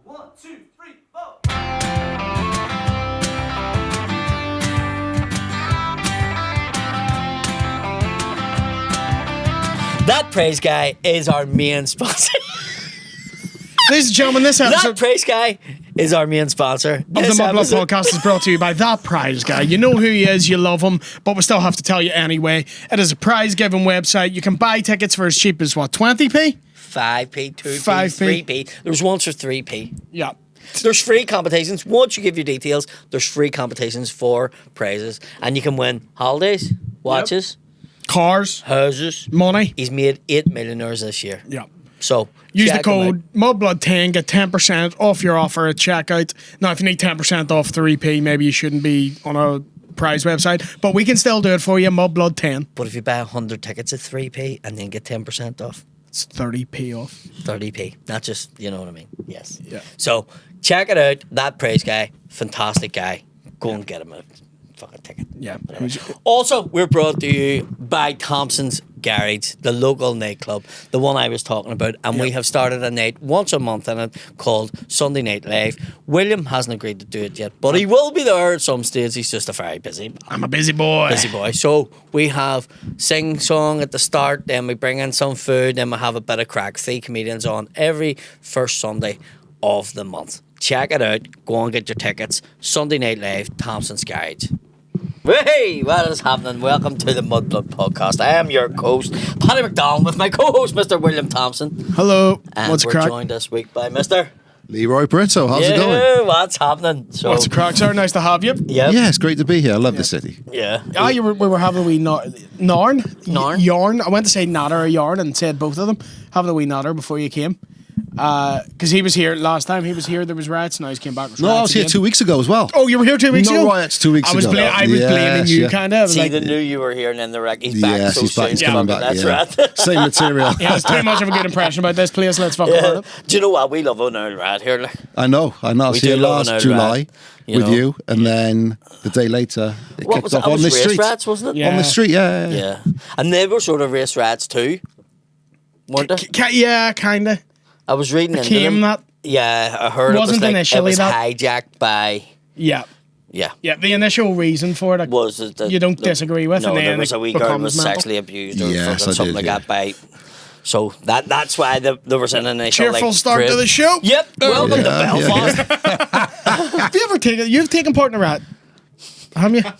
1, 2, 3, 4. That praise guy is our main sponsor. Ladies and gentlemen, this That episode praise guy is our main sponsor. of the Mudblood podcast is brought to you by that prize guy. You know who he is, you love him, but we still have to tell you anyway. It is a prize giving website. You can buy tickets for as cheap as what, 20p? 5p, 2p, 5p. 3p. There's ones for 3p. Yeah. There's free competitions. Once you give your details, there's free competitions for prizes. And you can win holidays, watches, Cars, houses. money. He's made 8 millionaires this year. Yeah. So Use the check him out. code MUDBLOOD10, get 10% off your offer at checkout. Now, if you need 10% off 3p, maybe you shouldn't be on a prize website, but we can still do it for you, MUDBLOOD10. But if you buy 100 tickets at 3p and then get 10% off, It's 30p off. 30p. Not just, you know what I mean? Yes. Yeah. So check it out. That praise guy, fantastic guy. Go and get him a fucking ticket. Yeah. Also, we're brought to you by Thompson's Garage, the local nightclub, the one I was talking about, and we have started a night once a month in it called Sunday Night Live. William hasn't agreed to do it yet, but he will be there at some stage. He's just a very busy I'm a busy boy. So we have sing song at the start, then we bring in some food, then we have a bit of crack. 3 comedians on every first Sunday of the month. Check it out. Go and get your tickets. Sunday Night Live, Thompson's Garage. Hey, what is happening? Welcome to the Mudblood podcast. I am your host, Paddy McDonnell, with my co-host, Mr. William Thompson. Hello. And What's the we're crack? joined this week by Mr. Leroy Brito, how's it going? What's happening? So, What's the crack, sir? Nice to have you. Yep. Yeah, it's great to be here. I love the city. Yeah. Ah, we were having a wee narn. Narn? Yarn. I went to say natter or yarn and said both of them. Having a wee natter before you came. Because he was here last time. He was here. There was riots. Now he's came back. No, I was here 2 weeks ago as well. Oh, you were here 2 weeks ago? No riots 2 weeks I was ago. I was blaming you, kind of. See, Like, they knew you were here, and then they're like, he's back Yes, so he's back. soon. He's coming back. That's yeah. right. Same material. yeah, it's too much of a good impression about this place. Let's fuck about it. Do you know what? We love an old rat here. Like. I know. I was We here do love an last old July rat, with you, and then the day later it What kicked was off it? on the Race street. rats, wasn't it? Yeah. On the street, yeah. Yeah. And they were sort of race rats too, weren't they? Yeah, kind of. I was reading into Came them. that. Yeah, I heard Wasn't it was like initially it was that. hijacked by. Yeah. Yeah. Yeah, the initial reason for it Was it that you don't disagree with, No, and then there was it a wee girl becomes was mental. sexually abused or Yes, fucking I something did, like that by. So that's why there was an initial Cheerful like, start to grid. the show. Yep. Welcome to Yeah, Belfast. Have you ever taken? You've taken part in a rat, haven't you?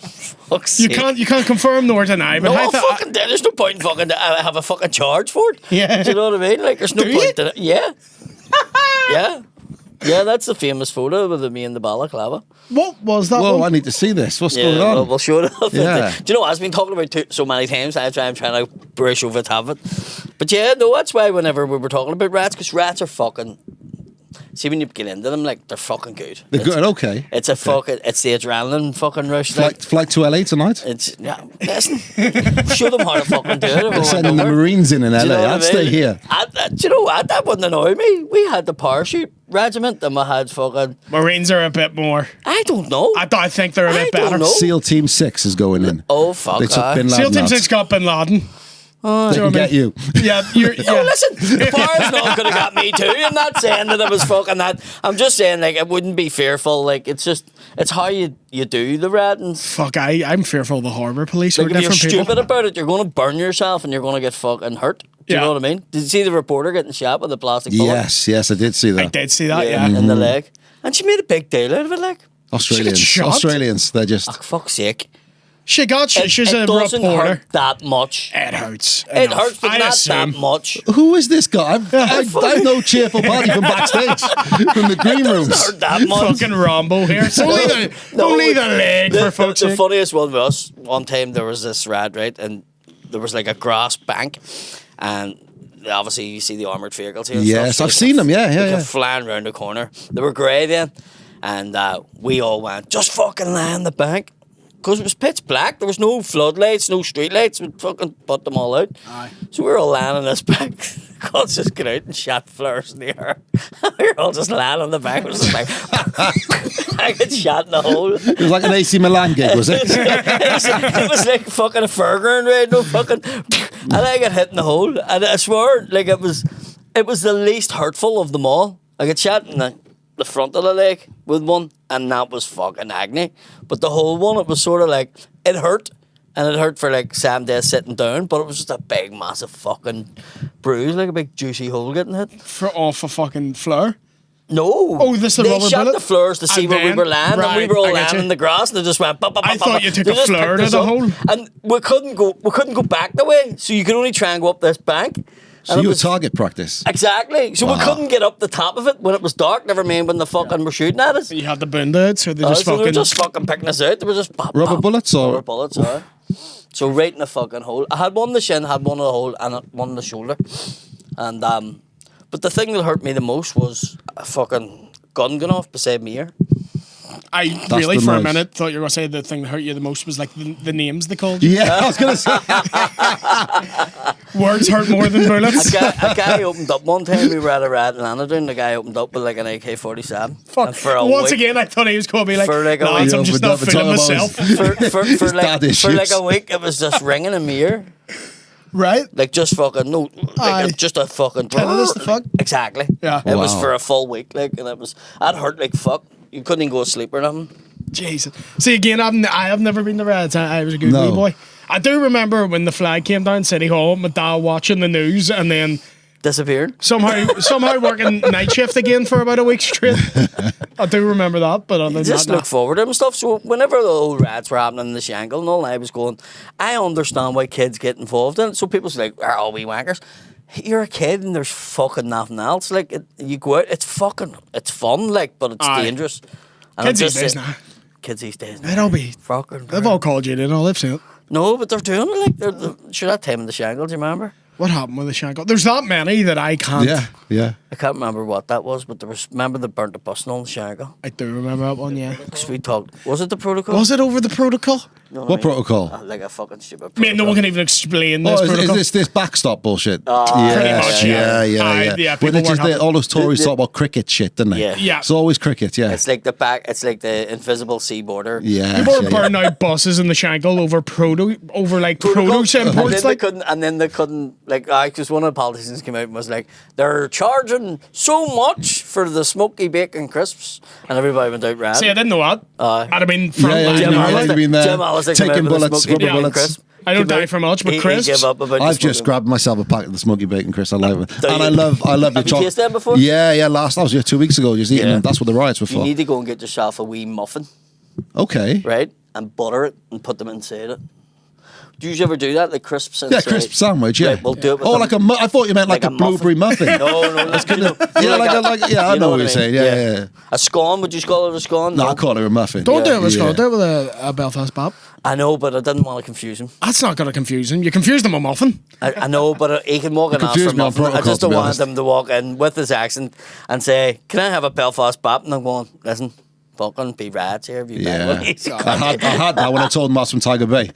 Fuck's You sake. you can't confirm nor deny. But No, I I thought, fucking did. There's no point in fucking have a fucking charge for it. Yeah. Do you know what I mean? Like, there's no Do point you? in it. Yeah. Yeah. Yeah, that's the famous photo with me and the balaclava. what was that? Whoa, I one? need to see this. What's Yeah, going on? we'll show it off. Yeah. Do you know what? I've been talking about so many times. I'm trying to brush over top of it. But yeah, no, that's why whenever we were talking about rats, because rats are fucking. See, when you get into them, like, they're fucking good. They're It's- good, okay. It's a fucking. It's the adrenaline fucking rush. Like, Flight to LA tonight? it's yeah. Listen, show them how to fucking do it. if we They're went sending the over. Marines in Do LA. you know what I I'd stay mean? here. Do you know what? That wouldn't annoy me. We had the parachute regiment, and we had fucking. Marines are a bit more. I don't know. I think they're a I bit don't better. know. SEAL Team 6 is going in. Oh fuck! They took aye. Bin Laden SEAL Team out. 6 got Bin Laden. They Do you know can what I get mean? you. Yeah, you're. No, Yeah. listen, the bar's not going to get me too. I'm not saying that it was fucking that. I'm just saying, like, it wouldn't be fearful. Like, it's just, it's how you do the ratings. Fuck, I'm fearful of the harbour police. Like, We're if you're different people. stupid about it, you're going to burn yourself and you're going to get fucking hurt. Do you Yeah. know what I mean? Did you see the reporter getting shot with a plastic bullet? Yes, I did see I that. did see that, Yeah, yeah. in the leg. And she made a big deal out of it, like, Australians. shot? Australians, they're just... oh, fuck's sake. She's It a doesn't reporter. hurt that much. It hurts. It enough. hurts, but I not assume. that much. Who is this guy? I know Cheerful Paddy from backstage, from the green It rooms. doesn't hurt that much. Fucking Rambo here. It's only the leg, for fuck's The sake. funniest one was one time there was this rat, right, and there was like a grass bank, and obviously you see the armoured vehicles here. And Yes, stuff, I've seen them, yeah, they yeah. kept flying around the corner. They were grey then, and we all went, just fucking lie on the bank. Because it was pitch black, there was no floodlights, no street lights, we fucking put them all out. Aye. So we were all lying on this bank. God's just get out and shot flares in the air. We were all just lying on the bank. It was just like, I get shot in the hole. It was like an AC Milan gig, was it? It was like fucking a fairground ride, no fucking. And I got hit in the hole. And I swear, like, it was the least hurtful of them all. I got shot in the the front of the leg with one, and that was fucking agony. But the whole one, it was sort of like, it hurt. And it hurt for like 7 days sitting down, but it was just a big, massive fucking bruise, like a big juicy hole getting hit. Off a fucking floor? No. Oh, this is a They rubber shot bullet? the floors to see And where we then- were lying, and we right, were all I get lying you. in the grass, and they just went. I thought you took They a just floor picked to us the up, hole. and we couldn't go back the way, so you could only try and go up this bank. So And it you were was- target practice. Exactly. So we Wow. couldn't get up the top of it when it was dark. Never mind when the fucking were shooting at us. You had the band-aid, so they just So they fucking... were just fucking picking us out. They were just Rubber bullets or- rubber bullets. So right in the fucking hole. I had one in the shin, had one in the hole, and one in the shoulder. And but the thing that hurt me the most was a fucking gun going off beside me here. I That's really, the for a noise. minute, thought you were going to say the thing that hurt you the most was like the names they called you. Yeah, I was going to say. Words hurt more than bullets. A guy opened up one time. We were at a riot in Annadon. The guy opened up with like an AK-47. Fuck. And for a Once week, again, I thought he was going to be like, For like a lads, week. I'm just Yeah, not but feeling talking about myself. for dad issues. like a week, it was just ringing in my ear. Right? Like just fucking no, Aye. like just a fucking Tinnitus, the fuck? Exactly. Yeah. It was Wow. for a full week, like, and it was that hurt like fuck. You couldn't even go to sleep or nothing. Jesus. See, again, I have never been to riots. I was a good No. wee boy. I do remember when the flag came down City Hall, my dad watching the news, and then Disappeared. somehow working night shift again for about a week straight. I do remember that, but other than Just that, look forward to them and stuff. So whenever the old riots were happening in the Shangle and all, I was going, I understand why kids get involved in it. So people's like, are all we wankers? You're a kid and there's fucking nothing else. Like you go out, it's fun, like, but it's Aye. dangerous. And kids I'm these just days saying- now. Kids these days. They don't be. Fucking. They've all called you in all they've seen it. No, but they're doing it like sure that time in the Shangle. Do you remember? What happened with the Shangle? There's that many that I can't. Yeah, yeah. I can't remember what that was, but remember they burnt the bus and all in the Shangle? I do remember that one, yeah. Because we talked, was it the protocol? Was it over the protocol? You know What I mean? protocol? Like a fucking stupid I protocol. mean, no one can even explain Oh, this is protocol. this backstop bullshit? Pretty much, yeah. Aye, yeah, When people it's just were having- all those Tories talk about cricket shit, didn't they? Yeah. Yeah. It's always cricket, yeah. It's like the invisible sea border. Yeah. People were yeah, burning out buses in the Shangle over produce imports. Like, And then they couldn't, like, because one of the politicians came out and was like, they're charging so much for the smoky bacon crisps, and everybody went out red. see, I didn't know that. Aye. I'd have been front Yeah, line. yeah, Jim yeah, on Harley- it. you've been there Jim Harley came out taking with the bullets, smoky rubber bacon bullets. crisp. I don't Came die out- for much, but he crisps. gave up about the I've just smoky- grabbed myself a packet of the smoky bacon crisps. I love it, Do and you? I love your Have you chocolate. tasted them before? Yeah, last I was here 2 weeks ago, just eating Yeah. them. That's what the riots were You for. need to go and get yourself a wee muffin, Okay. right? And butter it and put them inside it. Do you ever do that? Like crisps Yeah, inside? crisp sandwich. Yeah. Right, we'll do it with Oh, them. like I thought you meant like, a blueberry muffin. No, that's good. Yeah, I know what you're saying. Yeah. A scone, would you call it a scone? No, I call it a muffin. Don't do it with Yeah. Scott. Do it with a Belfast bop. I know, but I didn't want to confuse him. That's not going to confuse him. You confused him with muffin. I know, but he can walk in and ask confused for me on muffin. I protocol, just to don't be want honest. him to walk in with his accent and say, "Can I have a Belfast bop?" And I'm going, "Listen, fucking be rats here if you Yeah. bet with me." I had that when I told him I was from Tiger Bay.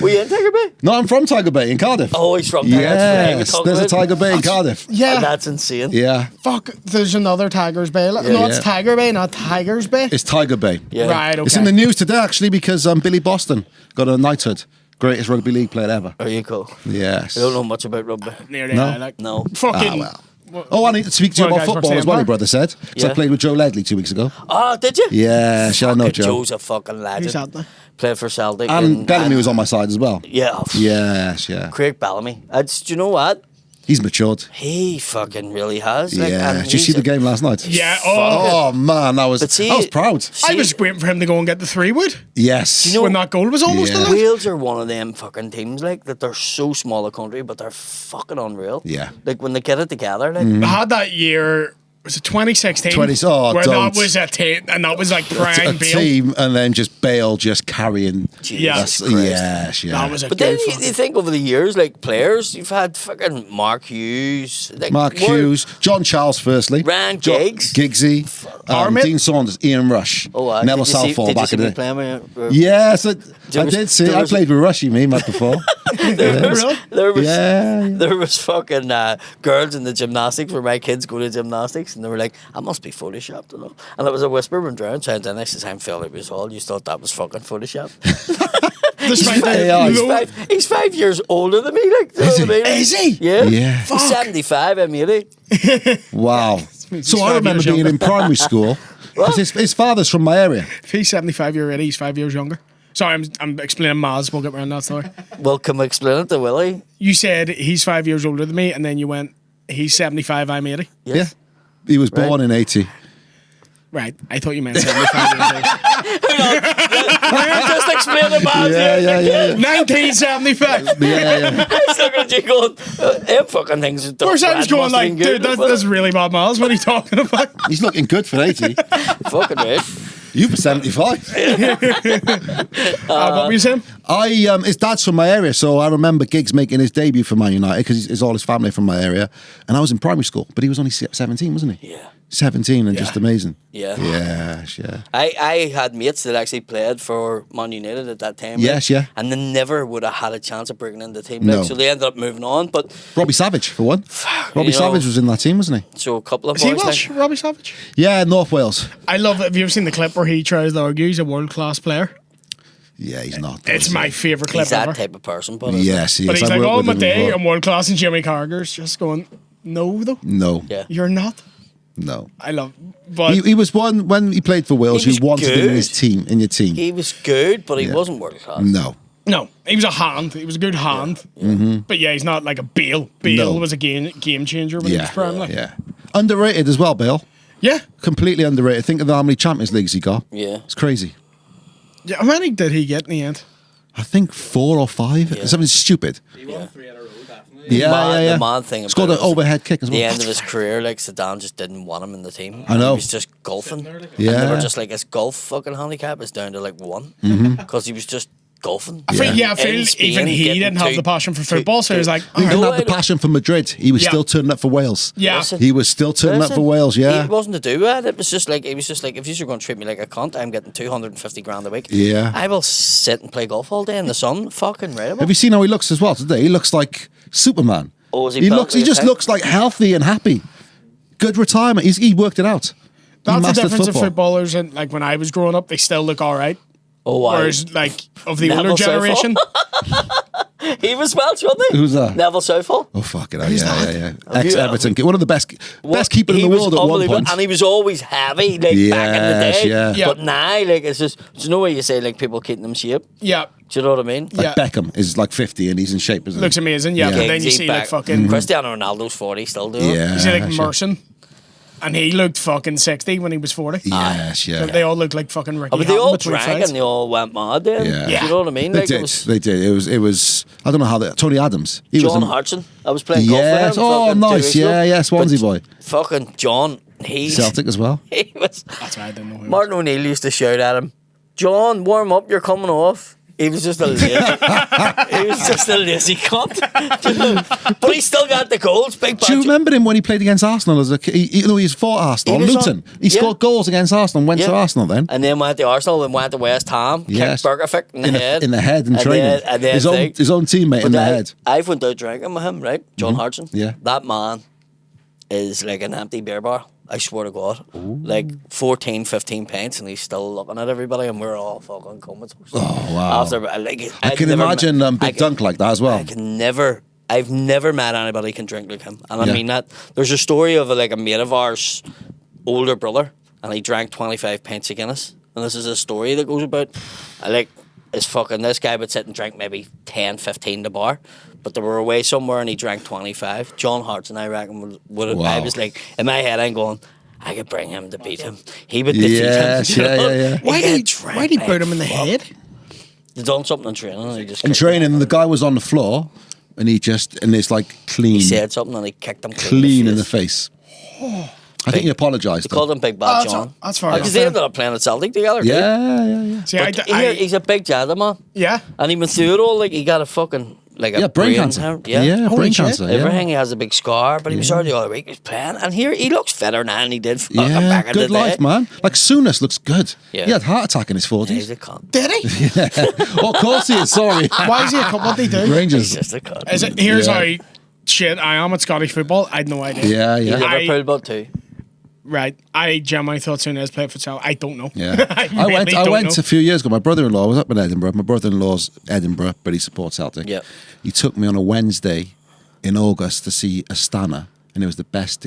Were you in Tiger Bay? No, I'm from Tiger Bay in Cardiff. Oh, he's from there. That's right, we Yes, talked there's a about it. Tiger Bay in Cardiff. Yeah. That's insane. Yeah, Fuck, there's another Tiger's Bay. No, Yeah. it's Tiger Bay, not Tiger's Bay. it's Tiger Bay. Yeah. Right, okay. It's in the news today actually because Billy Boston got a knighthood, greatest rugby league player ever. There you go. Yes. I don't know much about rugby. Nearly, No? I like. No. Fucking. Ah, well. Oh, I need to speak to you Well, about guys, football what's as the well, your empire? brother said. So I Yeah. played with Joe Ledley 2 weeks ago. Oh, did you? Yeah, I know Fucking Joe. Joe's a fucking legend. Who's that there? Played for Celtic. And Bellamy was on my side as well. Yeah. Yes, yeah. Craig Bellamy. Do you know what? He's matured. He fucking really has. Like, Yeah. and Did you see he's the game last night? Yeah, Oh man, I was But see- proud. I was waiting for him to go and get the 3-wood Yes. know- when that goal was almost Yeah. allowed. Wales are one of them fucking teams like that. They're so small a country, but they're fucking unreal. Yeah. Like when they get it together, like I had that year. Was it 2016? 20 oh, where don't. that was a team, and that was like prime a Bale. team and then just Bale just carrying. Yeah. That's- Christ. yes, yeah. That was a But good then you fucking- think over the years, like players, you've had fucking Mark Hughes, like Mark what- Hughes, John Charles, firstly, Ryan Giggs. Giggsy, Armit. Dean Saunders, Ian Rush, Oh, Nello did you see- Southall did you back see in me the day. playing with- Yes, I There was- did see. there I was- played with Rushy, me, met before. There was Yeah. there was fucking girls in the gymnastics where my kids go to gymnastics, and they were like, "I must be photoshopped," you know? And it was a whisper when drowned. So then next time Philip was all, you thought that was fucking photoshopped. Despite the Yeah, low- He's 5 years older than me. Like, you know Is what I he? mean? Is he? Yeah. Yeah. He's 75. I'm 80. Wow. So I remember being in primary school because his father's from my area. If he's 75 years already, he's 5 years younger. Sorry, I'm explaining Maz. We'll get around that story. Well, can we explain it to Willie? You said he's 5 years older than me, and then you went, he's 75, I'm 80. Yes. Yeah. He was born in 80. Right, I thought you meant 75 years old. Just explain it, man. Yeah. 1975. Yeah. I was looking at you going, them fucking things. Of course, I was going like, dude, that's really bad miles. What are you talking about? He's looking good for 80. fucking right. You for 75. What were you saying? His dad's from my area, so I remember Giggs making his debut for Man United because it's all his family from my area. And I was in primary school, but he was only 17, wasn't he? Yeah. 17 and just amazing. Yeah. Yes, yeah. I had mates that actually played for Man United at that time. Yes, like, yeah. And they never would have had a chance of breaking into the team. No. Like, so they ended up moving on. But Robbie Savage, for one. Robbie you know, Savage was in that team, wasn't he? so a couple of Is he boys. Welsh, Like, Robbie Savage? Yeah, North Wales. I love it. Have you ever seen the clip where he tries to argue he's a world-class player? Yeah, he's not. It's my favourite clip he's that ever. type of person. But Yes, he But is. he's I like, worked oh, with my him day, before. I'm world-class, and Jimmy Carragher's just going, no, though. No. Yeah. You're not. No. I love but He was one, when he played for Wales, He was you wanted him in good. his team, in your team. He was good, but he Yeah. wasn't world class. No. no, he was a hand. He was a good hand. But yeah, he's not like a Bale. Bale No. was a game changer when he was Yeah. prime. Like. Yeah. Underrated as well, Bill. Yeah. Completely underrated. Think of how many Champions Leagues he got. Yeah. It's crazy. Yeah. How many did he get in the end? I think 4 or 5. Yeah. Something stupid. He won 3 in a row, definitely. Yeah. The mad thing Scored about an it was overhead kick as well. the end of his career, like Zidane just didn't want him in the team. I know. He was just golfing. Sitting there, like, And they Yeah. were just like, his golf fucking handicap is down to like 1. Because he was just golfing. I feel In even Spain, he getting didn't have two- the passion for two- football, so he was like, He all didn't right. No, have the I don't- passion for Madrid. He was Yeah. still turning up for Wales. Yeah. Listen, He was still turning up for Wales, yeah. It wasn't to do with it. It was just like, he was just like, if you're going to treat me like a cunt, I'm getting 250 grand a week. Yeah. I will sit and play golf all day in the sun. Fucking right. Have you seen how he looks as well today? He looks like Superman. Oh, is he He built looks. He like a just tank? looks like healthy and happy. Good retirement. He worked it out. He That's the mastered difference of football. footballers. And like when I was growing up, they still look all right. Oh, wow. Whereas like of the Neville older generation, He was Welsh, wasn't he? Who's that? Neville Southall. Oh fucking hell, Who's yeah, that? yeah. Have you- Ex-Everton, one of the best keeper in He the was world at one unbelievable, point. and he was always heavy, like back in the Yes, day. yeah. Yeah. But now, like, it's just, there's no way you say like people keeping them shape. yeah, Do you know what I mean? Yeah. Like Beckham is like 50 and he's in shape, isn't he? looks amazing. Yeah, Yeah. but then you He's see back. like fucking, Cristiano Ronaldo's 40, still doing it. Yeah. you see like sure. Merson, and he looked fucking 60 when he was 40. Yes, yeah. So they all looked like fucking Ricky Oh, but they Hatton all between drank fights. and they all went mad then. Yeah. Do you know what I mean? They Like, did. it was They did. It was. I don't know how. Tony Adams. He John was. Hartson. I was playing golf with Yes. him. Oh, fucking 2 nice. weeks ago. Yeah, yeah. Swansea But boy. Fucking John. He's Celtic as well. He was. That's why I didn't know who. Martin O'Neill used to shout at him, "John, warm up. You're coming off." He was just a lazy. He was just a lazy cunt. But he still got the goals. Big Do you bunch. remember him when he played against Arsenal as a kid? He's fought Arsenal. He was Luton. on- He yeah. scored goals against Arsenal and went Yeah. to Arsenal then. And then went to Arsenal and went to West Ham. Yes. Kicked Bergerfic in the head. In the head and training. and then his own teammate But in the I- head. I've went out drinking with him, right? John Hartson. Yeah. That man is like an empty beer bar. I swear to God. Like 14, 15 pints and he's still looking at everybody and we're all fucking comatose. Oh, wow. After, like, I can imagine Big Dunk like that as well. I've never met anybody who can drink like him. And I Yeah. mean that. There's a story of like a mate of ours, older brother, and he drank 25 pints of Guinness. And this is a story that goes about. This guy would sit and drink maybe 10, 15 the bar. But they were away somewhere and he drank 25. John Hartson, I reckon, would have. I Wow. was like, in my head, I'm going, I could bring him to beat him. He would defeat Yes, him. you yeah, know? yeah, yeah. Why He did had why did he drank boot him in the like head? They done something in training and he just In kicked him. training, the guy was on the floor and it's like clean. He said something and he kicked him clean in the face. I think he apologised. They called him Big Bad John. That's fair. Because they ended up playing at Celtic together. too. Yeah. See, But he's a big gentleman. yeah. And he went through it all. Like, he got a fucking, like a Yeah, brain cancer. Yeah. Holy brain shit. cancer. Yeah. Everything. He has a big scar, but he was out the other week. He was playing. And here, he looks fitter now than he did fucking Yeah, back in the good day. life, man. Like Souness looks good. Yeah. He had a heart attack in his 40s. He's a cunt. Did he? Oh, of course he is, sorry. Why is he a cunt? What did he do? He's Rangers. just a cunt. Is it, here's Yeah. how shit I am at Scottish football. I had no idea. Yeah, He's yeah. Liverpool, but too. Right. I genuinely thought Souness played for Celtic. I don't know. Yeah. I I really went don't a few years ago. My brother-in-law was up in Edinburgh. My brother-in-law's Edinburgh, but he supports Celtic. Yeah. He took me on a Wednesday in August to see Astana, and it was the best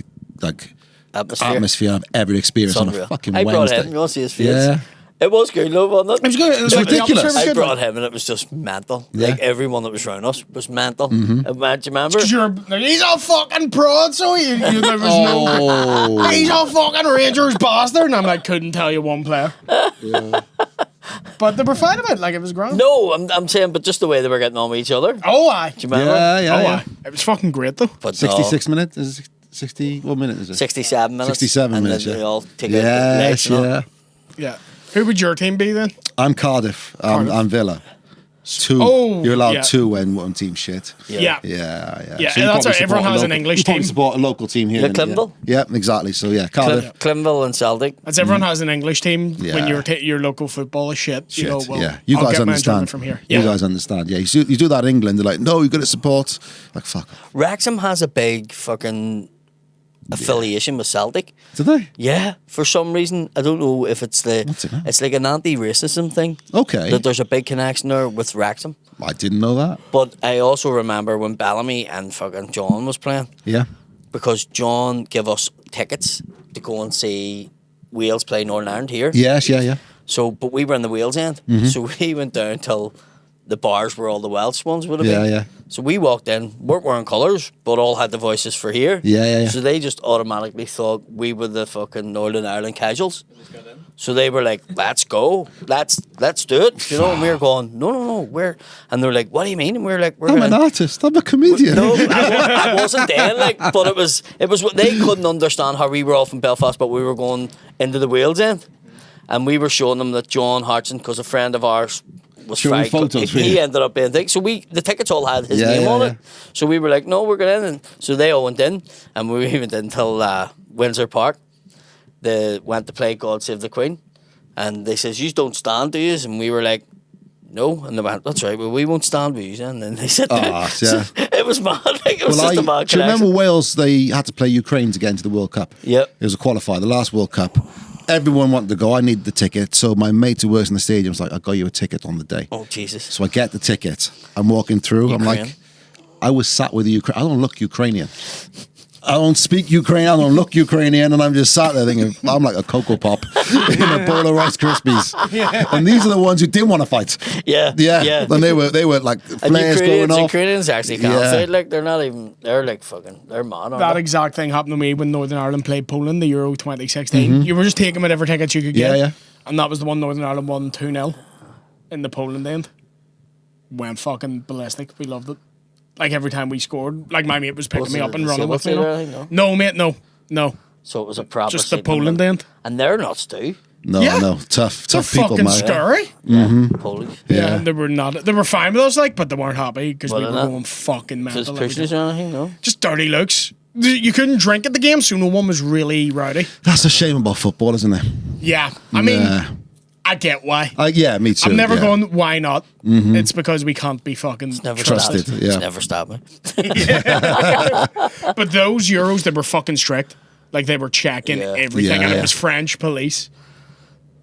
atmosphere. I've ever experienced on a Unreal. fucking I brought Wednesday. him. You want to see his face? Yeah. It was good, though, wasn't it? It was good. It was It's like the ridiculous. atmosphere was I good, brought like. him, and it was just mental. Yeah. Like everyone that was around us was mental. Do you remember? Because he's a fucking prod, so there was no. He's a fucking Rangers bastard, and I'm like, couldn't tell you one player. But they were fine about it, like it was grand. No, I'm saying, but just the way they were getting on with each other. Oh, aye. Do you remember? Aye. It was fucking great, though. But 66 minutes? Is it 60? What minute is it? 67 minutes. 67 and minutes, then yeah. they all take out the legs Yes, and all. yeah. Yeah. Who would your team be then? I'm Cardiff. I'm Villa. 2. Oh, You're allowed yeah. 2 when one team shit. Yeah. Yeah. Yeah, you that's probably right. support Everyone a has an local- English you probably team. support a local team here. Like Clintonville? Yeah, exactly. So yeah, Cardiff. Clintonville and Celtic. That's everyone has an English team Yeah. when your local football is shit. Shit, You know, well, yeah. You I'll guys get my enjoyment understand. from here. You Yeah. guys understand. Yeah, you do that in England. They're like, no, you've got to support. Like, fuck. Wrexham has a big fucking affiliation with Celtic. Do they? Yeah, for some reason, I don't know if it's What's it now? it's like an anti-racism thing. Okay. That there's a big connection there with Wrexham. I didn't know that. But I also remember when Bellamy and fucking John was playing, Yeah. because John gave us tickets to go and see Wales play Northern Ireland here. Yes, yeah. So, but we were in the Wales end, Mm-hmm. so we went down till the bars where all the Welsh ones would have Yeah, been. yeah. So we walked in, weren't wearing colours, but all had the voices for here. Yeah. So they just automatically thought we were the fucking Northern Ireland casuals. So they were like, "Let's go, let's do it," you know. And we were going, "No, we're," and they were like, "What do you mean?" And we were like, "We're I'm gonna." an artist. I'm a comedian. No, I wasn't then, like, but it was what they couldn't understand how we were all from Belfast, but we were going into the Wales end, and we were showing them that John Hartson, because a friend of ours was Showing fried, photos for he you. ended up being thing. So the tickets all had his Yeah, name yeah, on yeah. it. So we were like, "No, we're going in," and so they all went in, and we went in till Windsor Park. They went to play God Save the Queen, and they says, "You don't stand, do you?" And we were like, "No," and they went, "That's right, well, we won't stand with you." And then they said, Ah, yeah. it was mad. Like, it was Well, just a mad do you remember connection. Wales? They had to play Ukraine to get into the World Cup. Yep. It was a qualifier, the last World Cup. Everyone wanted to go. I needed the ticket. So my mate who works in the stadium was like, "I got you a ticket on the day." Oh, Jesus. So I get the ticket. I'm walking through. I'm Ukraine. like, I was sat with the Ukraine. I don't look Ukrainian. I don't speak Ukrainian. I don't look Ukrainian. And I'm just sat there thinking, I'm like a Cocoa Pop in a bowl of Rice Krispies. And these are the ones who didn't want to fight. Yeah. Yeah. And they were like And flares going off. Ukrainians actually can't Yeah. fight. Like, they're not even, they're like fucking, they're mad on That it. exact thing happened to me when Northern Ireland played Poland, the Euro 2016. You were just taking whatever tickets you could get. Mm-hmm. Yeah. And that was the one Northern Ireland won 2-0 in the Poland end. Went fucking ballistic. We loved it. Like every time we scored, like my mate was picking Was me it up and the running with me. Silver you know. Theatre, no? No, mate, no. So it was a proper Just the season, Poland and- end. And they're nuts too. No, Yeah. no. Tough They're people, fucking man. scary. Polish. Yeah, they were not. They were fine with us, like, but they weren't happy because we Well, were they're not. going fucking mental. Just every pushes time. or anything, no? Just dirty looks. You couldn't drink at the game, so no one was really rowdy. That's a shame about football, isn't it? Yeah, I mean, Yeah. I get why. Yeah, me too. I'm never yeah. going, why not? It's because we can't be fucking Never Trusted, stopped. yeah. It's never stopped me. But those Euros, they were fucking strict. Like, they were checking Yeah. everything, and Yeah. it was French police.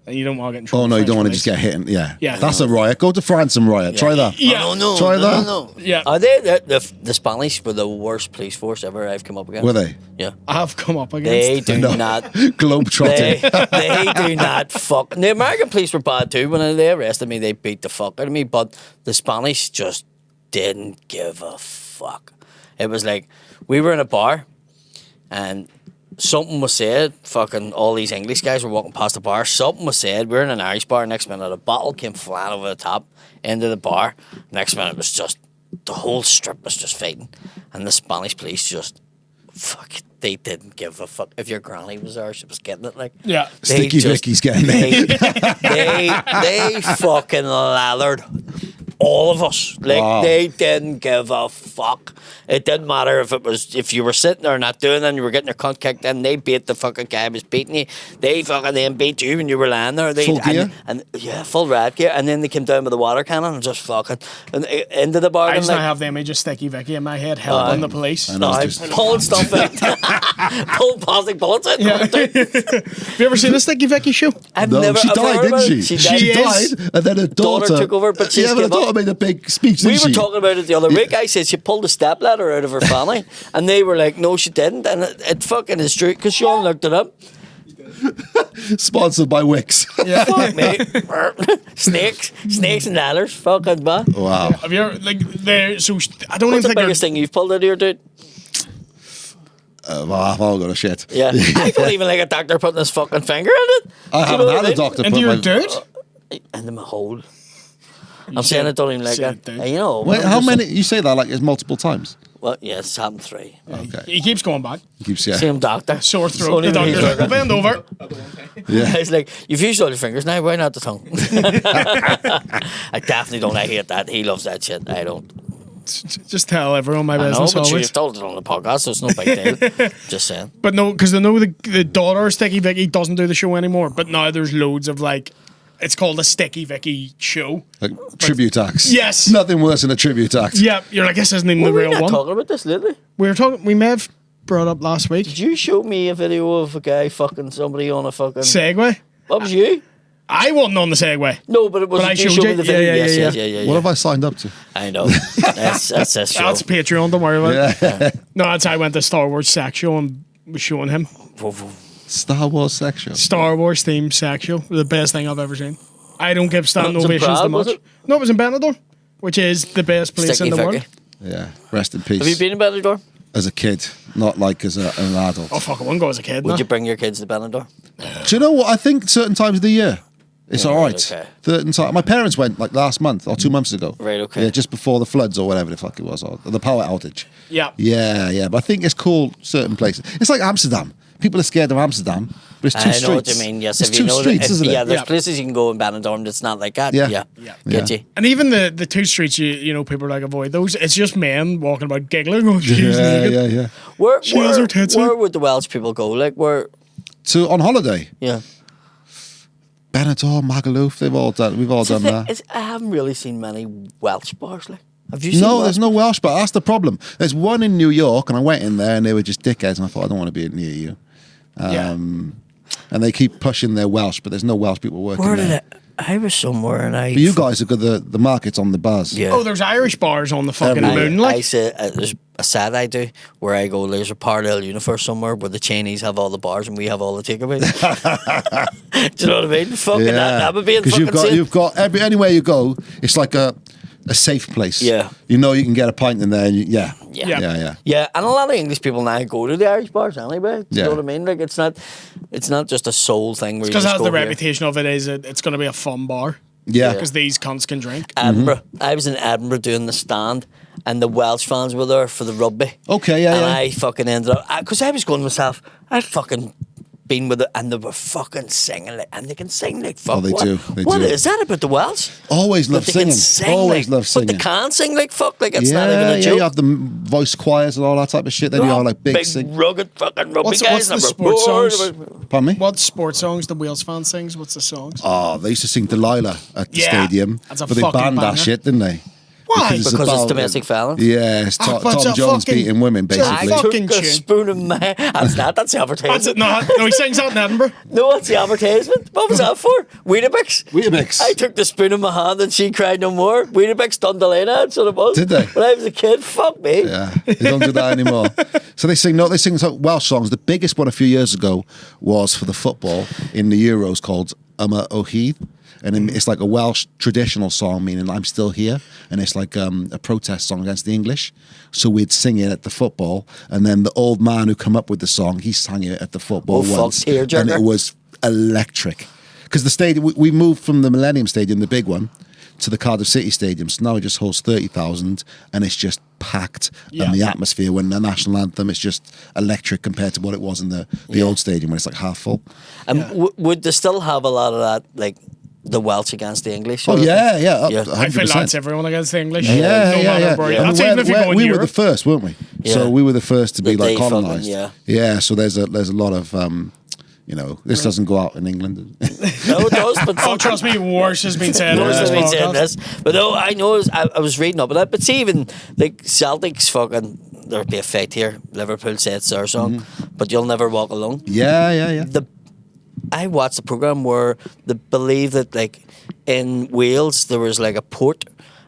And you don't want to get in trouble. Oh, no, with you don't French want to police. just get hit. Yeah. Yeah. That's a riot. Go to France and riot. Try that. Yeah. Oh, no, Try no, that. No, no. Yeah. Are they the Spanish were the worst police force ever I've come up against? Were they? Yeah. I've come up They against. do No. not. Globetrotting. They do not fuck. The American police were bad too. When they arrested me, they beat the fuck out of me. But the Spanish just didn't give a fuck. It was like we were in a bar, and something was said. Fucking all these English guys were walking past the bar. Something was said. We were in an Irish bar. Next minute, a bottle came flying over the top into the bar. Next minute, it was just the whole strip was just fighting, and the Spanish police just. Fuck, they didn't give a fuck. If your granny was there, she was getting it. Like, Yeah. they Sticky Vicky's getting it. they fucking lathered all of us. Like, Wow. they didn't give a fuck. It didn't matter if you were sitting there not doing it and you were getting your cunt kicked in. They beat the fucking guy who was beating you. They fucking then beat you when you were lying there. They, Full gear? and yeah, full rat gear. And then they came down with a water cannon and just fucking into the bar. I and just like, now have the image of Sticky Vicky in my head, helping the police. I know. I It's just- pulling stuff out, pulling plastic bullets out. Yeah. Have you ever seen the Sticky Vicky show? I've No, never. she I've died, heard about didn't it. she? She died. She died, and then her daughter took over, but she's yeah, but her give up. sort of made a big speech. We didn't were she? talking about it the other week. I said she pulled a stepladder out of her family, and they were like, "No, she didn't," and it fucking is true because Sean looked it up. Sponsored by Wix. Fuck me, snakes and ladders, fucking man. Wow. Have you ever like there? So I don't What's even the think biggest thing you've pulled out of your dude? Well, I've all got a shit. Yeah, I don't even like a doctor putting his fucking finger in it. I Do you haven't know what had I a mean? doctor into put your my... dirt. In the hole. I'm saying I don't even like Said that. it, dude. You know. Wait, I'm how just- many? You say that like it's multiple times. Well, yeah, it's happened 3. Okay. He keeps going back. Keeps yeah. Same doctor. Sore It's throat. only The when he's doctor's like, working. bend over. Yeah. It's like, you've used all your fingers now, why not the tongue? I definitely don't. I hate that. He loves that shit. I don't. Just tell everyone my I know, business but always. you've told it on the podcast, so it's no big deal. Just saying. But no, because I know the daughter of Sticky Vicky doesn't do the show anymore. But now there's loads of like, it's called a Sticky Vicky show. Like tribute acts. Yes. Nothing worse than a tribute act. Yeah, you're like, this isn't even Were the we real not one. talking about this lately? We were talking. We may have brought up last week. Did you show me a video of a guy fucking somebody on a fucking... Segway. What was you? I wasn't on the Segway. No, but it was... But I you showed me you? the video. Yeah, yes, yeah. yeah. What have I signed up to? I know. That's this show. That's Patreon. Don't worry about it. Yeah. No, that's how I went to Star Wars sex show and was showing him Star Wars sexual. Star Wars themed sex show. The best thing I've ever seen. I don't give standing Was it ovations Prague, to was much. it? No, it was in Benidorm, which is the best place Sticky in the Vicky. world. Yeah. Rest in peace. Have you been in Benidorm? As a kid, not like as an adult. Oh fuck! I wouldn't go as a kid. Would no. you bring your kids to Benidorm? Do you know what? I think certain times of the year, it's Yeah, all right. okay. Certain time, my parents went like last month or 2 months ago. Right, okay. Yeah, just before the floods or whatever the fuck it was, or the power outage. Yeah. Yeah. But I think it's cool certain places. It's like Amsterdam. People are scared of Amsterdam, but it's two I streets. know what you mean. Yes, it's if you two know streets, that, isn't it? yeah, there's Yeah. places you can go in Benidorm that's not like that. Yeah. Yeah, Yeah. Get Yeah. you. And even the two streets, you know, people are like avoid those. It's just men walking about giggling. Oh, she's naked. Yeah. Where, She has her tits where out. would the Welsh people go? Like where? So on holiday, Yeah. Benidorm, Magaluf, we've all done that. I haven't really seen many Welsh bars. Like, have you seen? No, Welsh there's no Welsh, but that's the problem. There's one in New York, and I went in there, and they were just dickheads, and I thought, I don't want to be near you. And they keep pushing their Welsh, but there's no Welsh people working Where there. did it? I was somewhere and I. But you guys have got the markets on the bars. Yeah. Oh, there's Irish bars on the fucking Everywhere. moon. I Like, say there's a set I do where I go. There's a parallel universe somewhere where the Chinese have all the bars and we have all the takeaways. Do you know what I mean? Fucking that would be Because fucking you've got anywhere you go, it's like a safe place. Yeah. You know you can get a pint in there. And yeah. Yeah. Yeah. And a lot of English people now go to the Irish bars anyway. Do you Yeah. know what I mean? Like it's not just a soul thing where you because just it has go the here. reputation of it is it's going to be a fun bar. Yeah. Because these cunts can drink. Edinburgh. I was in Edinburgh doing the stand, and the Welsh fans were there for the rugby. Okay, yeah, and yeah. I fucking ended up because I was going to myself. I'd fucking been with it, and they were fucking singing like, and they can sing like fuck. Oh, they what, do. They What do. is that about the Welsh? Always love That they can singing. sing Always like, love singing. but they can't sing like fuck. Like it's not yeah, even a yeah, joke. you have the voice choirs and all that type of shit. Then you Oh, have like big sing. rugged fucking rugby What's guys. the and they're sports bored songs? about- Pardon me? What sports songs the Wales fan sings? What's the songs? Oh, they used to sing Delilah at the Yeah, stadium, that's a but they fucking banned banger. that shit, didn't they? Why? Because it's domestic violence. Yeah, it's Ah, Tom but it's a Jones fucking- beating women, it's a I basically. fuck- took fucking a tune. spoon of my... That's the That's advertisement. it. No, he sings that in Edinburgh. No, what's the advertisement? What was that for? Weetabix? Weetabix. I took the spoon in my hand and she cried no more. Weetabix done Delana, that's what it was. Did they? When I was a kid, fuck me. Yeah, they don't do that anymore. So they sing some Welsh songs. The biggest one a few years ago was for the football in the Euros called Yma o Hyd. And it's like a Welsh traditional song, meaning I'm still here. And it's like a protest song against the English. So we'd sing it at the football. And then the old man who come up with the song, he sang it at the football Oh, fuck, once. tearjerker. And it was electric. Because the stadium, we moved from the Millennium Stadium, the big one, to the Cardiff City Stadium. So now it just holds 30,000 and it's just packed. Yeah. And the atmosphere when the national anthem is just electric compared to what it was in the old stadium where it's like half full. And would they still have a lot of that, like the Welsh against the English? Oh, sort of yeah, thing? yeah. Yeah. 100%. I feel that's everyone against the English. Yeah, no yeah, matter yeah. where you- And That's even if you go in we were Europe. the first, weren't we? Yeah. So we were the first to be That like they fucking- colonised. yeah. So there's a lot of this doesn't go out in England. No, it does, but Oh, trust me, worse has been said. on Most this have been saying podcast. this, but no, I know. I was reading up on that. But see, even like Celtic's fucking, there'll be a fight here. Liverpool said it's their song, but you'll never walk alone. yeah. I watched a program where they believe that like in Wales there was like a port,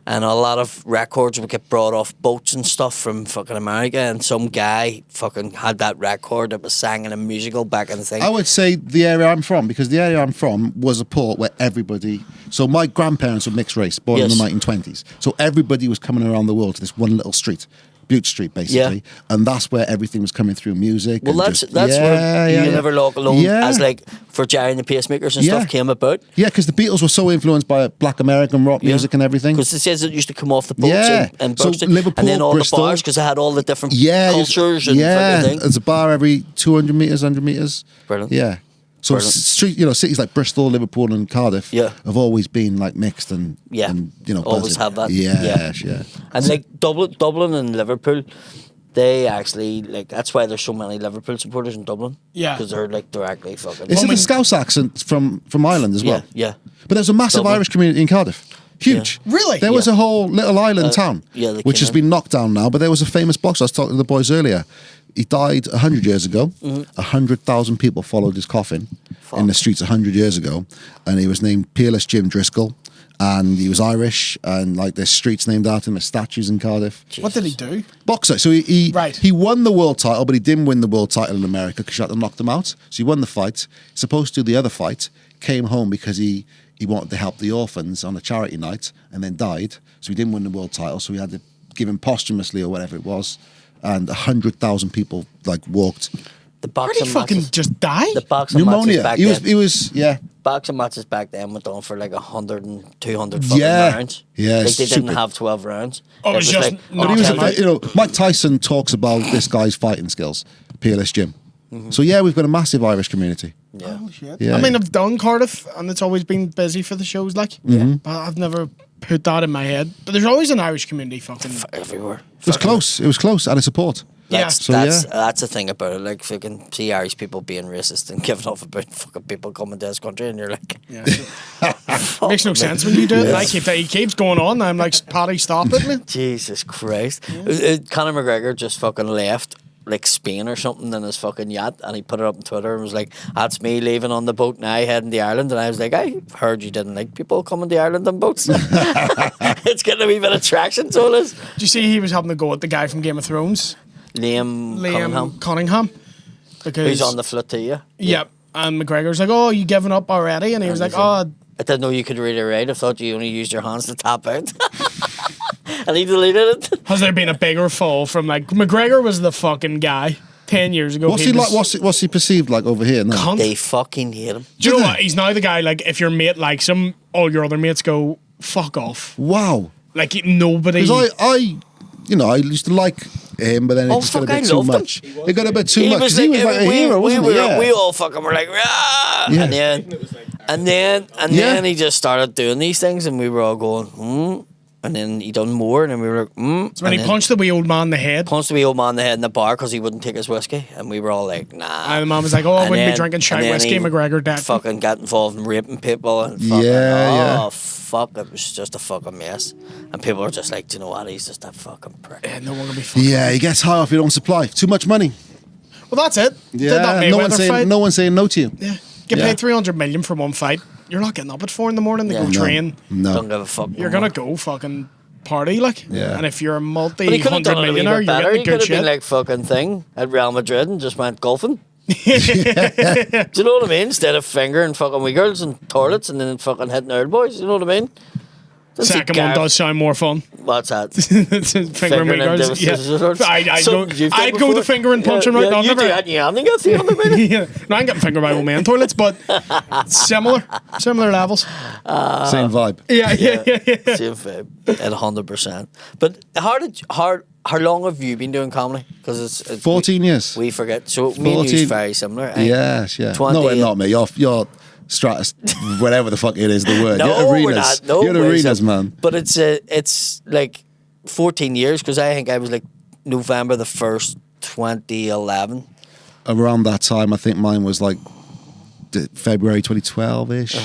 and a lot of records would get brought off boats and stuff from fucking America, and some guy fucking had that record that was sang in a musical back in the thing. I would say the area I'm from, because the area I'm from was a port where everybody... So my grandparents were mixed race, born in the 1920s. So everybody was coming around the world to this one little street. Bute Street, basically, and that's where everything was coming through music. Well, that's where You Never Walk Alone, as like for Jerry and the Pacemakers and stuff came about. Yeah, because the Beatles were so influenced by Black American rock music and everything. Because it says it used to come off the boats and so Liverpool, and then all Bristol, the bars, because it had all the different cultures and fucking thing. There's a bar every 200 metres, 100 metres. Brilliant. Yeah. So cities like Bristol, Liverpool, and Cardiff have always been like mixed and always have that. Yeah. And like Dublin and Liverpool, they actually that's why there's so many Liverpool supporters in Dublin. Yeah, because they're like directly fucking. Is it the Scouse accent from Ireland as well? Yeah. But there's a massive Irish community in Cardiff. Huge. Yeah. Really? There was a whole little island town, which has been knocked down now. But there was a famous boxer. I was talking to the boys earlier. He died 100 years ago. 100,000 people followed his coffin in the streets 100 years ago. And he was named Peerless Jim Driscoll. And he was Irish. And like there's streets named after him, there's statues in Cardiff. Jesus. What did he do? Boxer. So he won the world title, but he didn't win the world title in America because you had to knock them out. So he won the fight. Supposed to do the other fight. Came home because he wanted to help the orphans on a charity night and then died. So he didn't win the world title. So we had to give him posthumously or whatever it was. And 100,000 people walked. The boxing did he fucking just die? The boxing pneumonia. Matches back He was boxing matches back then went on for like 100 and 200 fucking rounds. Yeah, like they didn't have 12 rounds. Oh, it was just but he was Mike Tyson talks about this guy's fighting skills. Peerless Jim. So we've got a massive Irish community. Yeah. Oh, shit. I mean, I've done Cardiff, and it's always been busy for the shows, but I've never put that in my head. But there's always an Irish community fucking everywhere. It was close. It was close, and a support. That's the thing about it. Like, fucking see Irish people being racist and giving off about fucking people coming to this country, and you're like, makes no sense when you do it. Like, he keeps going on. I'm like, Paddy, stop it, man. Jesus Christ. Conor McGregor just fucking left like Spain or something in his fucking yacht, and he put it up on Twitter and was like, that's me leaving on the boat now heading to Ireland. And I was like, I heard you didn't like people coming to Ireland on boats. It's getting a wee bit of traction, so it is. Did you see he was having to go at the guy from Game of Thrones? Liam Cunningham. Because he's on the flotilla. Yep. And McGregor's like, oh, you giving up already? And he was like, oh, I didn't know you could read it right. I thought you only used your hands to tap out. And he deleted it. Has there been a bigger fall from McGregor was the fucking guy 10 years ago. What's he like? What's he perceived like over here now? They fucking hate him. Do you know what? He's now the guy, like, if your mate likes him, all your other mates go, fuck off. Wow. Like, nobody. Because I used to like him, but then it just got a bit too much. It got a bit too much. He was like a hero, wasn't he? We all fucking were like, rah! And then he just started doing these things, and we were all going, And then he done more, and then we were like, So when he punched the wee old man in the head. Punched the wee old man in the head in the bar because he wouldn't take his whiskey, and we were all like, nah. And the man was like, I wouldn't be drinking shite whiskey, McGregor dead. Fucking got involved in raping people and fuck, it was just a fucking mess. And people were just like, do you know what, he's just a fucking prick. Yeah, no one can be fucking he gets high off your own supply. Too much money. Well, that's it. Yeah, Did that Mayweather fight. No one's saying no to you. Yeah. Get paid 300 million for one fight. You're not getting up at 4 a.m. to go train. No. Don't give a fuck. You're going to go fucking party, like. Yeah. And if you're a multi-hundred millionaire, you're getting the good shit. He could have been like fucking thing at Real Madrid and just went golfing. Do you know what I mean? Instead of fingering fucking wee girls and toilets and then fucking hitting old boys, you know what I mean? Second one does sound more fun. What's that? Fingering wee girls. Yeah. I'd go the finger and punching right now. You do that, you haven't got 300 million. No, I ain't getting fingered by old man toilets, but similar levels. Same vibe. Yeah. Same vibe at 100%. But how long have you been doing comedy? Because it's 14 years. We forget. So me and you is very similar. Yes, yeah. No, not me. You're stratus, whatever the fuck it is, the word. No, arenas. We're not. No, you're arenas, man. But it's like 14 years because I think I was like November the 1st, 2011. Around that time, I think mine was like February 2012-ish.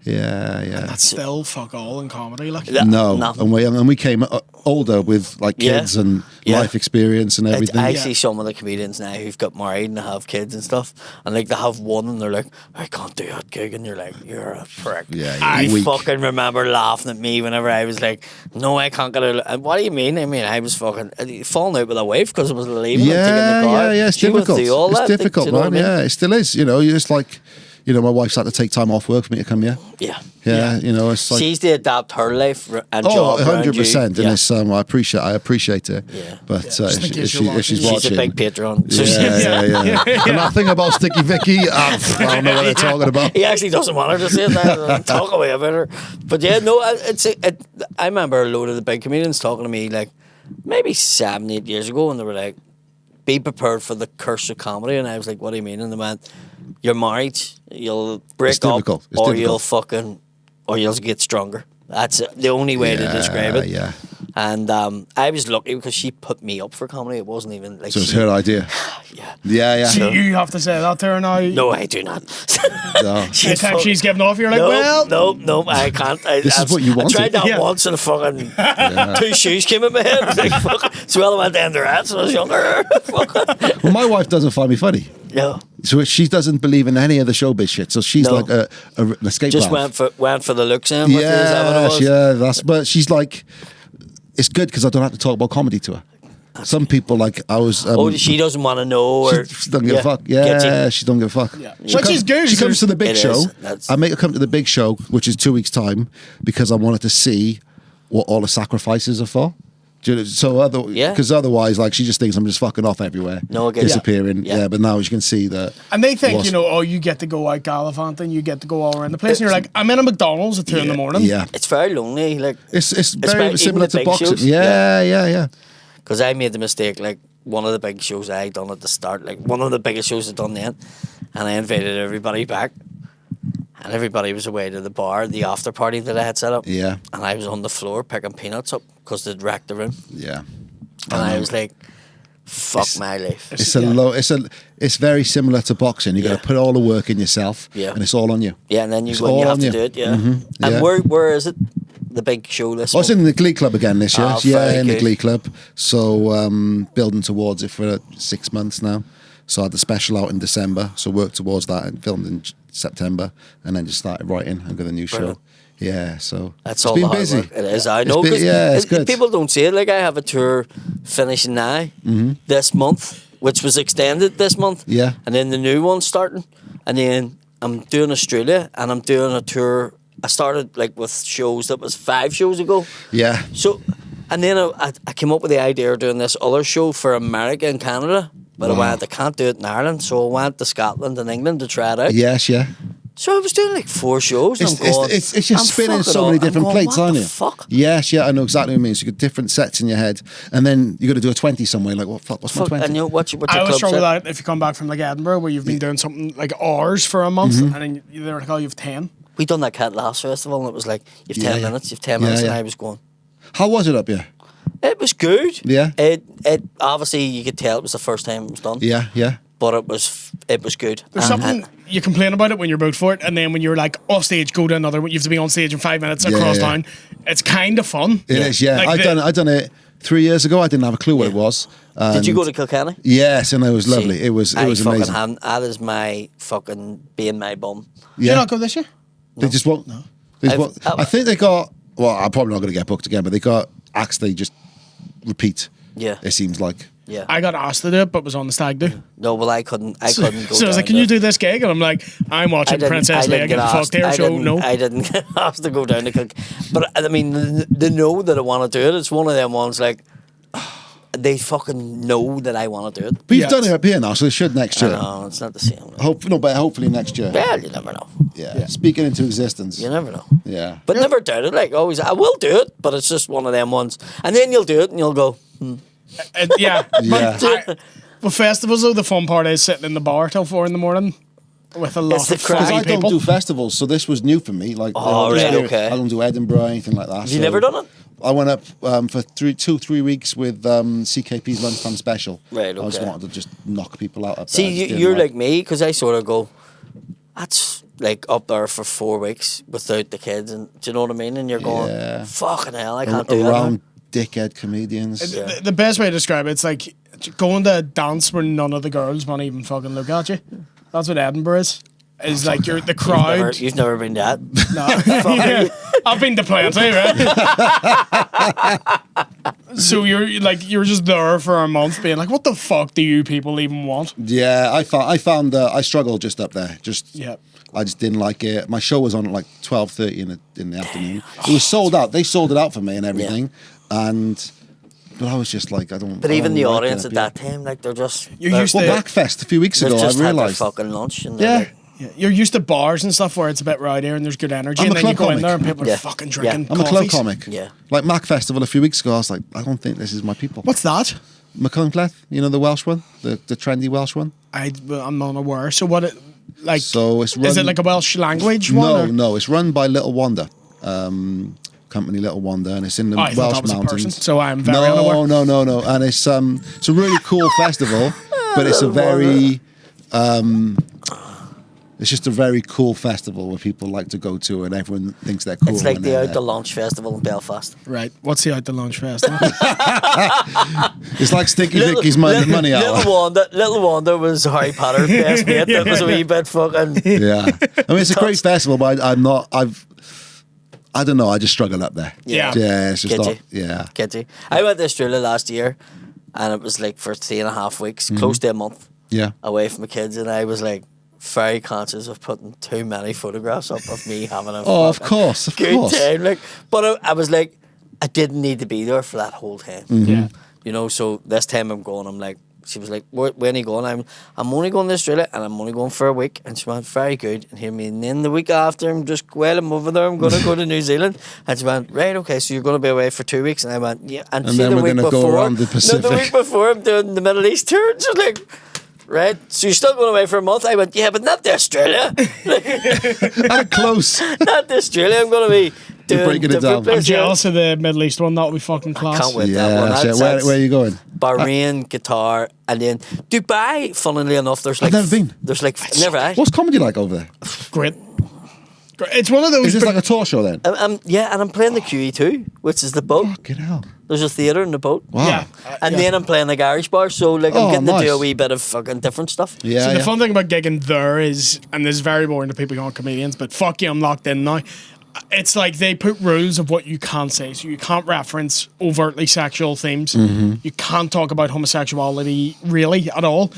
Yeah. That's still fuck all in comedy. Like, No, Nothing. and we came older with like kids and life experience and everything. I see some of the comedians now who've got married and have kids and stuff, and like they have one and they're like, I can't do that gig, and you're like, you're a prick. Yeah, I you're weak. fucking remember laughing at me whenever I was like, no, I can't get out. And what do you mean? I mean, I was fucking falling out with a wife because I was leaving and taking the car. Yeah, it's She went difficult. through all It's that, difficult, do you know man. what I mean? Yeah, it still is. You know, you're just like, you know, my wife's had to take time off work for me to come here. Yeah. Yeah, you know, it's like, She's to adapt her life and oh, job around 100%. you. And Yeah. it's, I appreciate it. Yeah. But Just in case if you're she's watching. watching, She's a big patron. So yeah. And that thing about Sticky Vicky, I don't know what they're talking about. He actually doesn't want her to say that. Talk away about her. But yeah, no, I remember a load of the big comedians talking to me like maybe 7-8 years ago, and they were like, be prepared for the curse of comedy. And I was like, what do you mean? And they went, you're married, you'll break It's up, difficult. It's or difficult. you'll get stronger. That's the only way to describe it. Yeah. And I was lucky because she put me up for comedy. It wasn't even like So it's she- her idea. Yeah. Yeah. so you have to say that to her now. No, I do not. No. Anytime she's giving off, you're like, well, no, I can't. This is what you I wanted. tried that Yeah. once, and a fucking 2 shoes came in my head. Like, fuck, so I went down the rats when I was younger. Fuck. Well, my wife doesn't find me funny. No, So she doesn't believe in any of the showbiz shit. So she's No. like an escape just valve. went for the looks in. With you, is that what it was? But she's like, it's good because I don't have to talk about comedy to her. Some people like I was. Oh, she doesn't want to know, or She doesn't give a fuck. Gets you. Yeah, she don't give a fuck. Yeah. She Which is good. She comes to the big It show. is. That's- I make her come to the big show, which is 2 weeks' time, because I wanted to see what all the sacrifices are for. So because otherwise, like she just thinks I'm just fucking off everywhere, No, I get it. disappearing. Yeah. Yeah, but now as you can see that, and they think, was- you know, oh, you get to go out gallivanting, you get to go all around the place, and you're like, I'm in a McDonald's at 2 in the morning. Yeah, It's very lonely. Like, it's Especially very even similar the to big boxing. shows. Yeah. because I made the mistake, like one of the big shows I done at the start, like one of the biggest shows I done then, and I invited everybody back, and everybody was away to the bar, the after party that I had set up. Yeah. And I was on the floor picking peanuts up because they'd wrecked the room, Yeah. and I was like, "Fuck my life." It's very similar to boxing. You got Yeah. to put all the work in yourself, Yeah. and it's all on you. Yeah, and then you It's go and you all have on to you. do it. Yeah. Mhm, And yeah. where is it? The big show this I was month? in the Glee Club again this year. Oh, Yeah, very in the good. Glee Club. So building towards it for 6 months now. So I had the special out in December. So worked towards that and filmed in September, and then just started writing and got a new show. Brilliant. Yeah, so That's it's all been the hard busy. work. It is. I It's know. been- 'Cause yeah, it's good. People don't see it. Like I have a tour finishing now this month, which was extended this month. Yeah. And then the new one's starting, and then I'm doing Australia, and I'm doing a tour. I started like with shows that was 5 shows ago. Yeah, So, and then I came up with the idea of doing this other show for America and Canada, but Wow. I went, I can't do it in Ireland, so I went to Scotland and England to try it out. yes, yeah. So I was doing like 4 shows. And It's, I'm going, it's just I'm spinning fucking so on- many I'm different going, plates, what aren't the you? Fuck. Yes, yeah, I know exactly what you mean. So you got different sets in your head, and then you got to do a 20 somewhere. Like, what? Fuck, what's my Fuck, 20? and you know what's your I always club struggle set? with that if you come back from like Edinburgh, where you've been doing something like hours for a month, Mm-hmm. and then they're like, oh, you've 10. We done that Cat Last Festival, and it was like, you've 10 Yeah. minutes, you've 10 Yeah, minutes, and yeah. I was going, How was it up here? it was good. Yeah. It obviously you could tell it was the first time it was done. Yeah, yeah. But it was good. There's something you complain about it when you're booked for it, and then when you're like off stage, go to another one. You have to be on stage in 5 minutes across yeah. town. It's kind of fun. It is, yeah. Like I done it 3 years ago. I didn't have a clue what it was. Did you And- go to Kilkenny? Yes, and it was lovely. See, It was I fucking amazing. that is my fucking being my bum. Did you Yeah, not go this year? they just won't. They just I've- won't. I think they got. Well, I'm probably not going to get booked again, but they got acts they just repeat. Yeah. It seems like. Yeah. I got asked to do it, but was on the stag do. No, well I couldn't go. So I was down like, can to- you do this gig? And I'm like, I'm watching Princess Leia get fucked here, so no. I didn't get asked to go down to Kilkenny. But I mean, they know that I want to do it. It's one of them ones like they fucking know that I want to do it. But you've Yes. done it up here now, so they should next year. No, it's not the same. But hopefully next year. Well, you never know. Yeah. Speaking into existence. You never know. Yeah. But never doubt it. Like always, I will do it. But it's just one of them ones. And then you'll do it, and you'll go. Yeah. Yeah. But with festivals, though, the fun part is sitting in the bar till 4 in the morning with a lot It's the of crack. Because funny I don't people. do festivals, so this was new for me. Like, Oh, I don't right, do- okay. I don't do Edinburgh or anything like that. Have you never done it? I went up for 3 weeks with CKP's lunchtime special. Right, I just okay. wanted to just knock people out up there. See, I just didn't you're like me because I sort of go. like up there for 4 weeks without the kids, and do you know what I mean? And you're going, fucking hell, I can't do that. Around dickhead comedians. The best way to describe it's like going to a dance where none of the girls want to even fucking look at you. That's what Edinburgh is. Is like you're the crowd. You've never been that. No. Yeah. I've been to plenty, right? So you're just there for a month being like, what the fuck do you people even want? Yeah, I found I struggled just up there. I just didn't like it. My show was on at like 12:30 in the afternoon. It was sold out. They sold it out for me and everything. But I was just like, I don't. But even the like audience at that time, like they're just. You're used to Blackfest a few weeks ago. Just I had their realised. fucking lunch. And Yeah. like, You're used to bars and stuff where it's a bit rowdier and there's good energy, I'm and a then you club go in there and comic. people are fucking drinking. I'm a club coffees. comic. Yeah. Like Mac Festival a few weeks ago, I was like, I don't think this is my people. What's that? McClungleth, you know the Welsh one, the trendy Welsh one. I'm unaware. So what? So it's run, is it like a Welsh language one? No, it's run by Little Wonder, company Little Wonder, and it's in the Welsh that was a person, mountains. so I'm very unaware. No, and it's a really cool festival, but it's a very it's just a very cool festival where people like to go to, and everyone thinks they're cool. It's like when the they're Out there. the Launch Festival in Belfast. Right. What's the Out the Lunch Festival? It's like Stinky Vicky's money hour. Little Wonder was Harry Potter's best mate. That was a wee bit fucking. Yeah, I mean it's a great festival, but I don't know. I just struggle up there. Yeah. It's just Get not. you. Yeah, Get you. I went to Australia last year, and it was like for 3.5 weeks, close to a month yeah. away from the kids, and I was like very conscious of putting too many photographs up of me having a Oh, of fucking course. good time. Like, but I was like, I didn't need to be there for that whole time. Yeah. You know, so this time I'm going, I'm like, she was like, when are you going? I'm only going to Australia, and I'm only going for a week. And she went, very good. And hear me, and then the week after, I'm I'm over there, I'm going to go to New Zealand. And she went, right, okay, so you're going to be away for 2 weeks. And I went, yeah. And see, then the we're week gonna go before, around the Pacific. No, the week before, I'm doing the Middle East tour. And she's like, right, so you're still going away for a month? I went, yeah, but not to Australia. Close. Not to Australia. I'm going to be doing breaking it different down. I'm places. jealous of the Middle East one. That'll be fucking class. Can't wait. Yeah, that one. shit. That's Where are you going? Bahrain, Qatar, and then Dubai. Funnily enough, there's like I've never been. There's like never. What's comedy like over there? Great. It's one of those. Is this big- like a tour show then? Yeah, and I'm playing the QE2, which is the boat. Fucking hell. There's a theatre in the boat. Wow. Yeah. And then I'm playing the garage bar, so like I'm Oh, getting to do a nice. wee bit of fucking different stuff. Yeah. So the yeah. fun thing about gigging there is, and this is very boring to people who aren't comedians, but fuck you, I'm locked in now. It's like they put rules of what you can't say. So you can't reference overtly sexual themes. Mm-hmm. You can't talk about homosexuality really at all.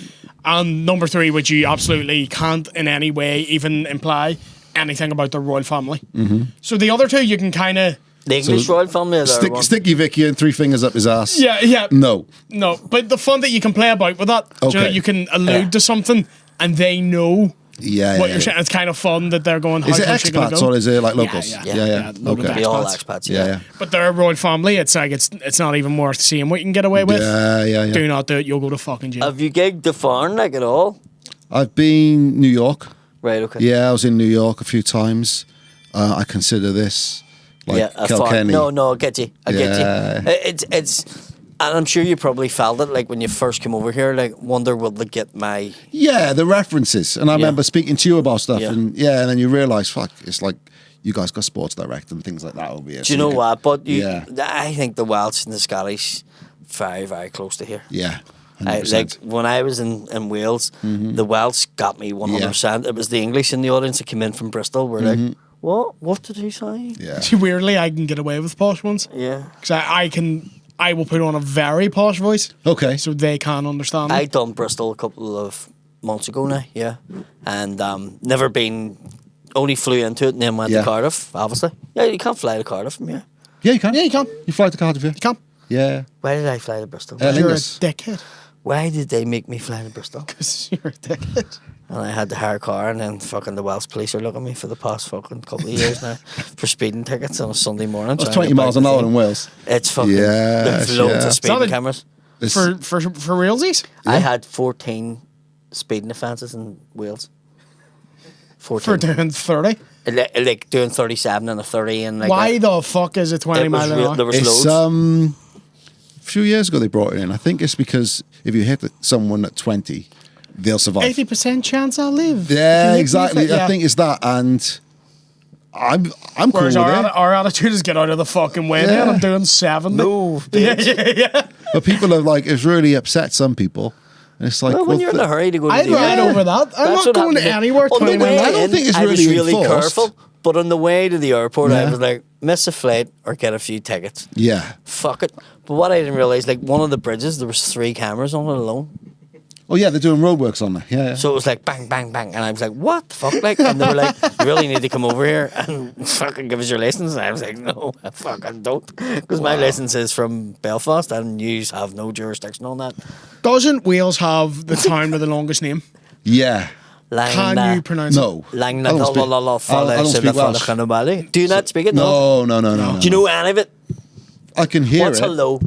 And number 3, which you absolutely can't in any way even imply anything about the royal family. Mm-hmm. So the other 2 you can kind of... The English royal family. Are there one. Sticky Vicky and 3 fingers up his ass. Yeah. No. No, but the fun that you can play about with that, do you know, Okay. you can allude to something and they know Yeah. what yeah, you're saying. It's kind of fun that they're going, Is it how's she gonna expats go? or is it like locals? yeah. Yeah. Load of Okay. Be all expats. expats. Yeah. But they're a royal family. It's like it's not even worth seeing what you can get away with. Yeah. Do not do it. You'll go to fucking jail. Have you gigged the foreign like at all? I've been New York. Right. Okay. Yeah, I was in New York a few times. I consider this like a Kilkenny. foreign. No, I get you. I get Yeah. you. It's, and I'm sure you probably felt it like when you first came over here. Like, wonder will they get my. Yeah, the references. And I remember speaking to you about stuff, Yeah. and then you realise, fuck, it's like you guys got Sports Direct and things like that over here. Do you know what? But Yeah. I think the Welsh and the Scottish very, very close to here. Yeah. Like 100%. when I was in Wales, the Welsh got me 100%. It was the English in the audience that came in from Bristol. Were like, what? What did he say? Yeah. See, weirdly, I can get away with posh ones Yeah. because I will put on a very posh voice Okay. so they can understand. I me. done Bristol a couple of months ago now, yeah. And never been, only flew into it and then went Yeah. to Cardiff, obviously. Yeah, you can't fly to Cardiff from here. Yeah, you can. Yeah, you can. You fly to Cardiff, yeah? You can. Yeah. Why did I fly to Bristol? Aer You're a Lingus. dickhead. Why did they make me fly to Bristol? Because you're a dickhead. And I had to hire a car, and then fucking the Welsh police are looking at me for the past fucking couple of years now for speeding tickets on a Sunday morning. That's trying to 20 get miles back an to hour the- in Wales. It's fucking, Yes, there's loads yeah. of Is speeding that a- cameras. It's- For realsies? I had 14 speeding offences in Wales. 14. For doing 30? Like doing 37 and a 30 and like Why that. the fuck is it 20 It was miles an real- hour? there was It's loads. a few years ago they brought it in. I think it's because if you hit someone at 20 they'll survive. 80% chance I'll live. Yeah, If you exactly. make me fit, I think it's that, and I'm cool Whereas with our, it. our attitude is get out of the fucking way, man. I'm doing 7. No, Yeah. But people are like, it's really upset some people. And it's like, well, when you're in a hurry to go to I'd the ride airport, over that. I'm that's not what going happened to me. anywhere On the 20 way minutes. I don't in, think it's I was really really enforced. careful. But on the way to the airport, I Yeah. was like, miss a flight or get a few tickets. yeah. Fuck it. But what I didn't realize, like one of the bridges, there was 3 cameras on it alone. Oh yeah, they're doing roadworks on there. Yeah, yeah. So it was like bang, bang, bang, and I was like, "What the fuck?" Like, and they were like, "You really need to come over here and fucking give us your license." And I was like, "No, I fucking don't," because my license is from Belfast, and you have no jurisdiction on that. Doesn't Wales have the town with the longest name? Yeah. Can you pronounce it? No. Lang I don't speak- I don't speak Welsh. Do you not speak it? No. Do you know any of it? I can hear What's it. hello?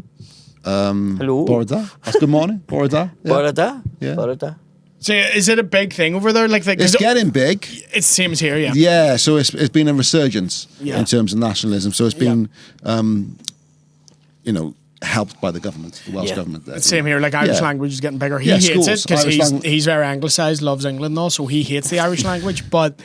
Hello. Borda. That's good morning. Borda. Yeah. Borada? Yeah. Borada. So is it a big thing over there? Like, It's getting big. it's the same as here, yeah. Yeah, so it's been a resurgence Yeah. in terms of nationalism. So it's been, helped by the government, the Welsh Yeah. government. There. It's same here. Like Irish Yeah. language is getting bigger. He Yeah, hates schools, it because Irish he's very anglicised, loves England and all, so he hates the Irish language. But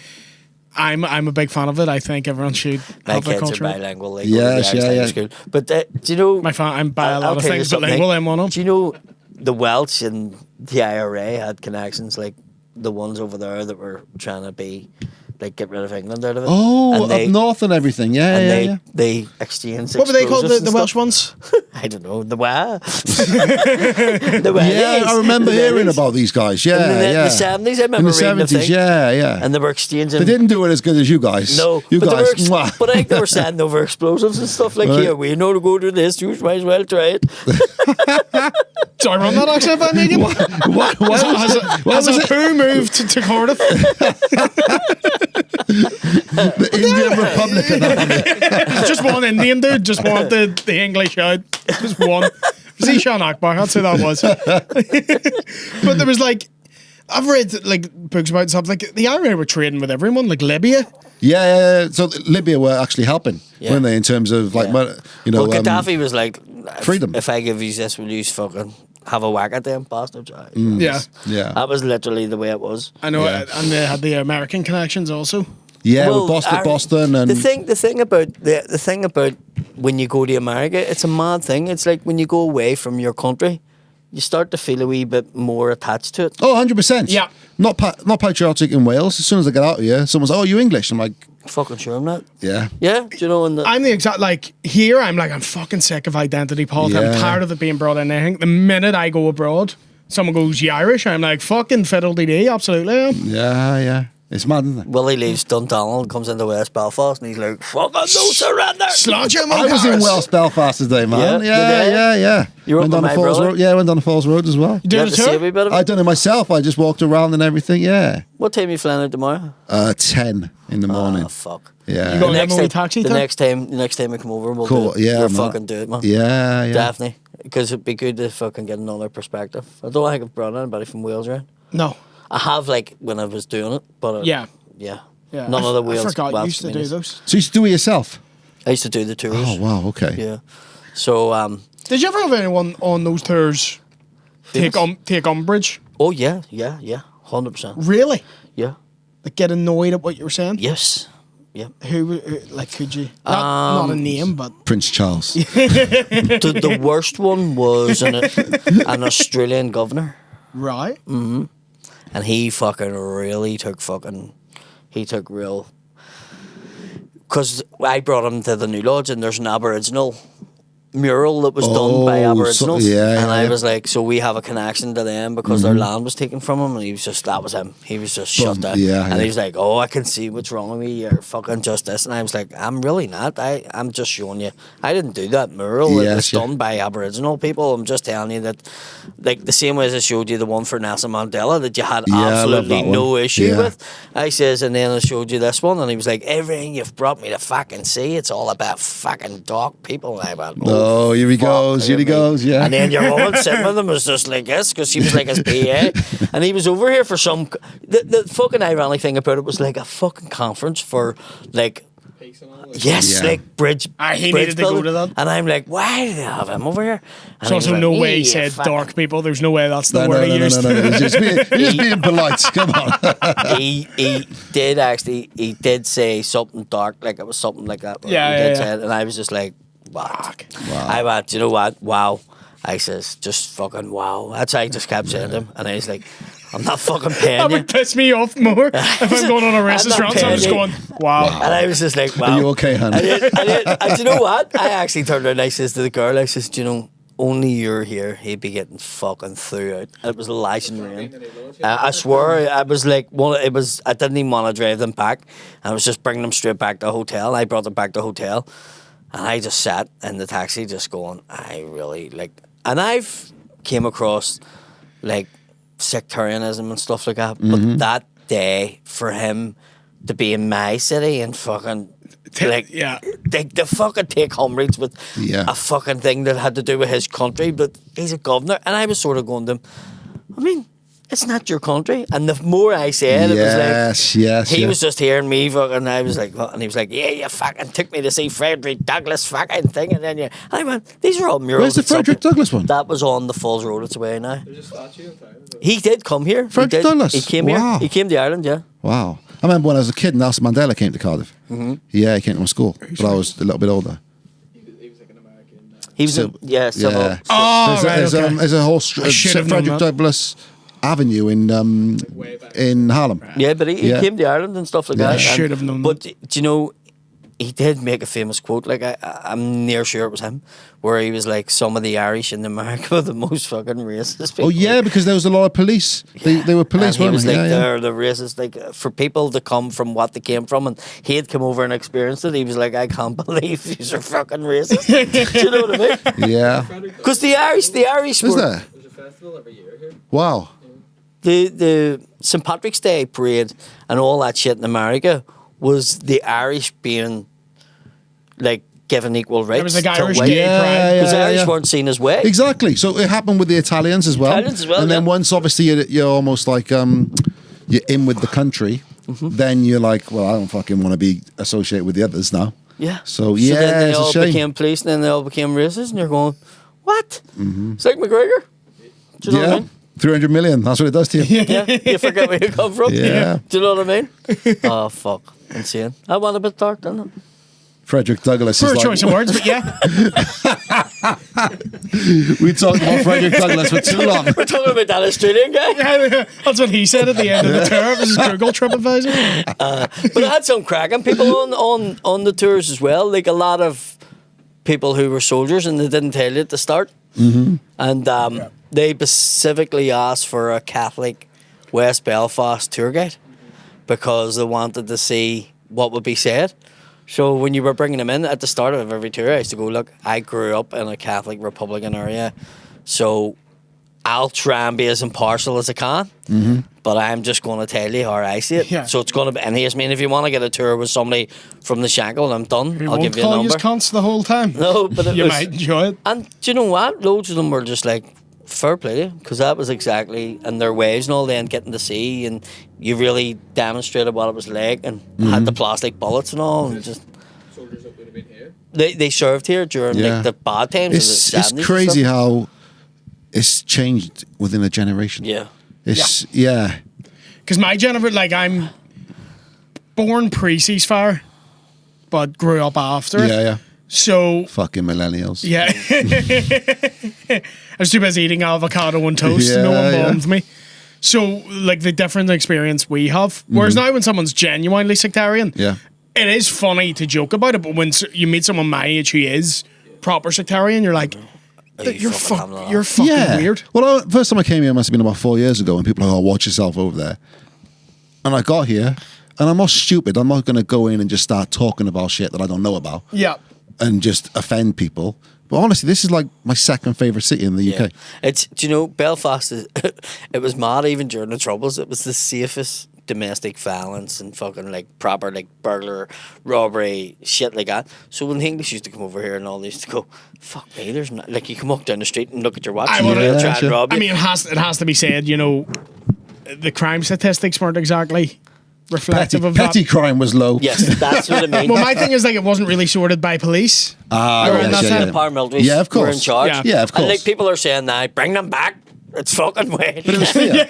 I'm a big fan of it. I think everyone should My have their kids are culture. bilingual. They go Yes, to the Irish yeah, language school. But do you know? I'm by a lot I'll of tell you things, but something, lingual, Nick. I'm one of Do you know the Welsh and the IRA had connections, like the ones over there that were trying to be like get rid of England out of it? Oh, and up north and everything. Yeah, and yeah, they yeah. they exchanged. What were they called? explosives The and Welsh stuff. ones? I don't know. The what? The Yeah, I remember hearing about these guys. Yeah, in the, yeah. the 70s. I In remember the reading the 70s, thing. yeah, yeah. And they were exchanging. They didn't do it as good as you guys. No, you but, guys. they were, mwah. but I think they were sending over explosives and stuff like, Right. here, we know to go do this, you might as well try it. Do I run that accent by Megan? What was Has it? a poo moved to Cardiff? The Indian Republican Army. Just one Indian dude, just want the English out. Just one. Was he Sean Akbar? That's who that was. But there was like, I've read like books about stuff like the IRA were trading with everyone, like Libya. Yeah. So Libya were actually helping, Yeah. weren't they? In terms of like, Yeah. you know, Well, Gaddafi was like, freedom. If I give you this, will you fucking have a whack at them bastards? Yeah. yeah, That was literally the way it was. I know, Yeah. and they had the American connections also. yeah, Well, with Boston, and the thing about when you go to America, it's a mad thing. It's like when you go away from your country, you start to feel a wee bit more attached to it. oh, 100%. Yeah. Not patriotic in Wales. As soon as I get out of here, someone's, oh, you English? I'm like, Fucking sure I'm not. yeah. Yeah, do you know? And I'm the exact, like, here I'm like, I'm fucking sick of identity politics. I'm Yeah. tired of it being brought in anything. The minute I go abroad, someone goes, you Irish? I'm like, fucking fiddle-dee-dee, absolutely. I am. Yeah. It's mad, isn't it? Willie leaves Duntonnell and comes into West Belfast and he's like, fucking no surrender. Slant you, I was in Welsh Belfast today, man. Yeah. You were went up down with the my Falls brother? Road. Yeah, went down the Falls Road as well. You You doing have a to see a tour? wee bit of it? I done it myself. I just walked around and everything. Yeah. What time are you flying out tomorrow? 10 in the morning. Oh, fuck. Yeah. You got- Have a wee taxi the time? next time we come over, we'll Cool, do it. yeah, We'll man. fucking do it, man. Yeah. Definitely. Because it'd be good to fucking get another perspective. I don't think I've brought anybody from Wales around. No. I have, like, when I was doing it, but Yeah. yeah. Yeah. None of the I Wales. forgot you Welsh used to do comedians. those. So you used to do it yourself? I used to do the tours. Oh, wow. Okay. Yeah. So, Did you ever have anyone on those tours take umbrage? oh, yeah. 100%. Really? Yeah. Like get annoyed at what you were saying? Yes. Yeah. Who like, could you? Not a name, but Prince Charles. The worst one was an Australian governor. right. And he fucking really took real. Because I brought him to the New Lodge and there's an Aboriginal mural that was done by Oh, Aboriginals. so- yeah, and I yeah. was like, so we have a connection to them because their land was taken from him. And that was him. He was just shut down. yeah, and yeah. he was like, oh, I can see what's wrong with me. You're fucking just this. And I was like, I'm really not. I'm just showing you. I didn't do that mural. It Yes, was yeah. done by Aboriginal people. I'm just telling you that, like, the same way as I showed you the one for Nelson Mandela that you had Yeah, I love absolutely that one. no issue Yeah. with. I says, and then I showed you this one, and he was like, everything you've brought me to fucking see, it's all about fucking dark people. And I went, Oh, here he fuck goes, here he me. goes, yeah. And then your woman sitting with him was just like this, because she was like his PA. And he was over here for some, the fucking ironic thing about it was like a fucking conference for like police and all. Yes, Yeah. like bridge. He bridge needed to go building. to that. And I'm like, why do they have him over here? And There's also he was no like, way he "Yeah, said fuck." dark people. There's no way that's the No, word no, he no, used. no, no. He's just being polite. Come on. He did actually. He did say something dark, like it was something like that. Yeah, he yeah, did yeah. say it, and I was just like, wow. Wow. I went, you know what? Wow. I says, just fucking wow. That's how I just kept saying to him, and I was like, I'm not fucking paying That you. would piss me off more if I'm going on a racist not rant. So I'm just paying going, you. wow. And I was just like, wow. Are you okay, honey? And do you know what? I actually turned around and I says to the girl, I says, do you know, only you're here, he'd be getting fucking through it. And it was lashing rain. I swear, I was like, I didn't even want to drive them back. I was just bringing them straight back to the hotel. I brought them back to the hotel. And I just sat in the taxi just going, I really like, and I've came across like sectarianism and stuff like that. But that day for him to be in my city and fucking like yeah. they fucking take umbrage with Yeah. a fucking thing that had to do with his country, but he's a governor, and I was sort of going to him, I mean, it's not your country. And the more I said, it was like yes. he was just hearing me fucking. I was like, what? And he was like, yeah, you fucking took me to see Frederick Douglass fucking thing, and then I went, these are all murals. Where's the at some- Frederick Douglass one? That was on the Falls Road. It's away now. There's a statue in town. He did come here. Frederick he did. Douglass? He came Wow. here. He came to Ireland. Yeah. Wow. I remember when I was a kid, Nelson Mandela came to Cardiff. Yeah, he came to my school, but I was a little bit older. He was like an American. He was. So- Yeah. Yeah. Oh, right, okay. There's a whole I should have known Frederick that. Douglass Avenue Way back. in Harlem. Yeah, but he Yeah. came to Ireland and stuff like Yeah. that. I should have known But do you know, he did make a famous quote. Like I'm near sure it was him, where he was like, "Some of the Irish in America are the most fucking racist people." Oh yeah, because there was a lot of police. They were police, And he weren't was they? like, Yeah, yeah. they're the racist. Like for people to come from what they came from, and he had come over and experienced it. He was like, I can't believe these are fucking racist. Do you know what I mean? Yeah. Because the Irish Is were there? There's a festival every year here. Wow. the St. Patrick's Day parade and all that shit in America was the Irish being like given equal rights. It was like to Irish white- gay pride. Because yeah, Irish yeah. weren't seen as white. Exactly. So it happened with the Italians as well. Italians as well, And then yeah. once, obviously, you're almost like you're in with the country. Mm-hmm. Then you're like, well, I don't fucking want to be associated with the others now. Yeah. So, then yeah, they it's a all shame. became police and then they all became racist and you're going, what? It's like McGregor. Do you know what I Yeah. mean? 300 million. That's what it does to you. Yeah. You forget where you come from. Yeah. Do you know what I mean? Oh, fuck. Insane. I want a bit dark, didn't it? Frederick Douglass Poor is choice of like, words, but yeah. we talked about Frederick Douglass for too long. We're talking about that Australian guy. Yeah, that's what he said at the end of the tour. It was his Google TripAdvisor. But I had some cracking people on the tours as well. Like a lot of people who were soldiers and they didn't tell you at the start. And they specifically asked for a Catholic West Belfast tour guide because they wanted to see what would be said. So when you were bringing them in at the start of every tour, I used to go, look, I grew up in a Catholic Republican area, so I'll try and be as impartial as I can, but I'm just going to tell you how I see it. Yeah. So it's going to be, and here's me, if you want to get a tour with somebody from the Shankill, I'm done. We I'll won't give you a call you number. cunts the whole time. No, but it You was, might enjoy it. and do you know what? Loads of them were just like, fair play to you, because that was exactly in their waves and all then getting to see, and you really demonstrated what it was like, and had the plastic bullets and all, and just Soldiers that would have been here. they served here during Yeah. like the bad times. It's of the 70s and crazy stuff. how it's changed within a generation. Yeah. It's, yeah. Because my Jennifer, like, I'm born pre-ceasefire, but grew up after it. Yeah, yeah. So, Fucking millennials. yeah. I was too busy eating avocado and toast. Yeah, No one yeah. bombed me. So, like, the different experience we have. Whereas now when someone's genuinely sectarian, Yeah. it is funny to joke about it, but when you meet someone my age who is proper sectarian, you're like, you're fucking Yeah. weird. Well, first time I came here must have been about 4 years ago, and people are like, oh, watch yourself over there. And I got here, and I'm not stupid. I'm not going to go in and just start talking about shit that I don't know about Yeah. and just offend people. But honestly, this is like my second favourite city in the Yeah. UK. It's, do you know, Belfast is, it was mad even during the Troubles. It was the safest domestic violence and fucking like proper like burglar, robbery, shit like that. So when the English used to come over here and all they used to go, fuck me, there's not, like you come up down the street and look at your watch I and wanna- they'll Yeah, try and sure. rob you. I mean, it has to be said, you know, the crime statistics weren't exactly reflective of Petty that. crime was low. Yes, that's what I mean. Well, my thing is like it wasn't really sorted by police. Ah, Or yes, that's yeah, it. yeah. Paramilitaries Yeah, of were in course. charge. Yeah. Yeah, of And like course. people are saying now, bring them back. It's fucking weird. But it was fear.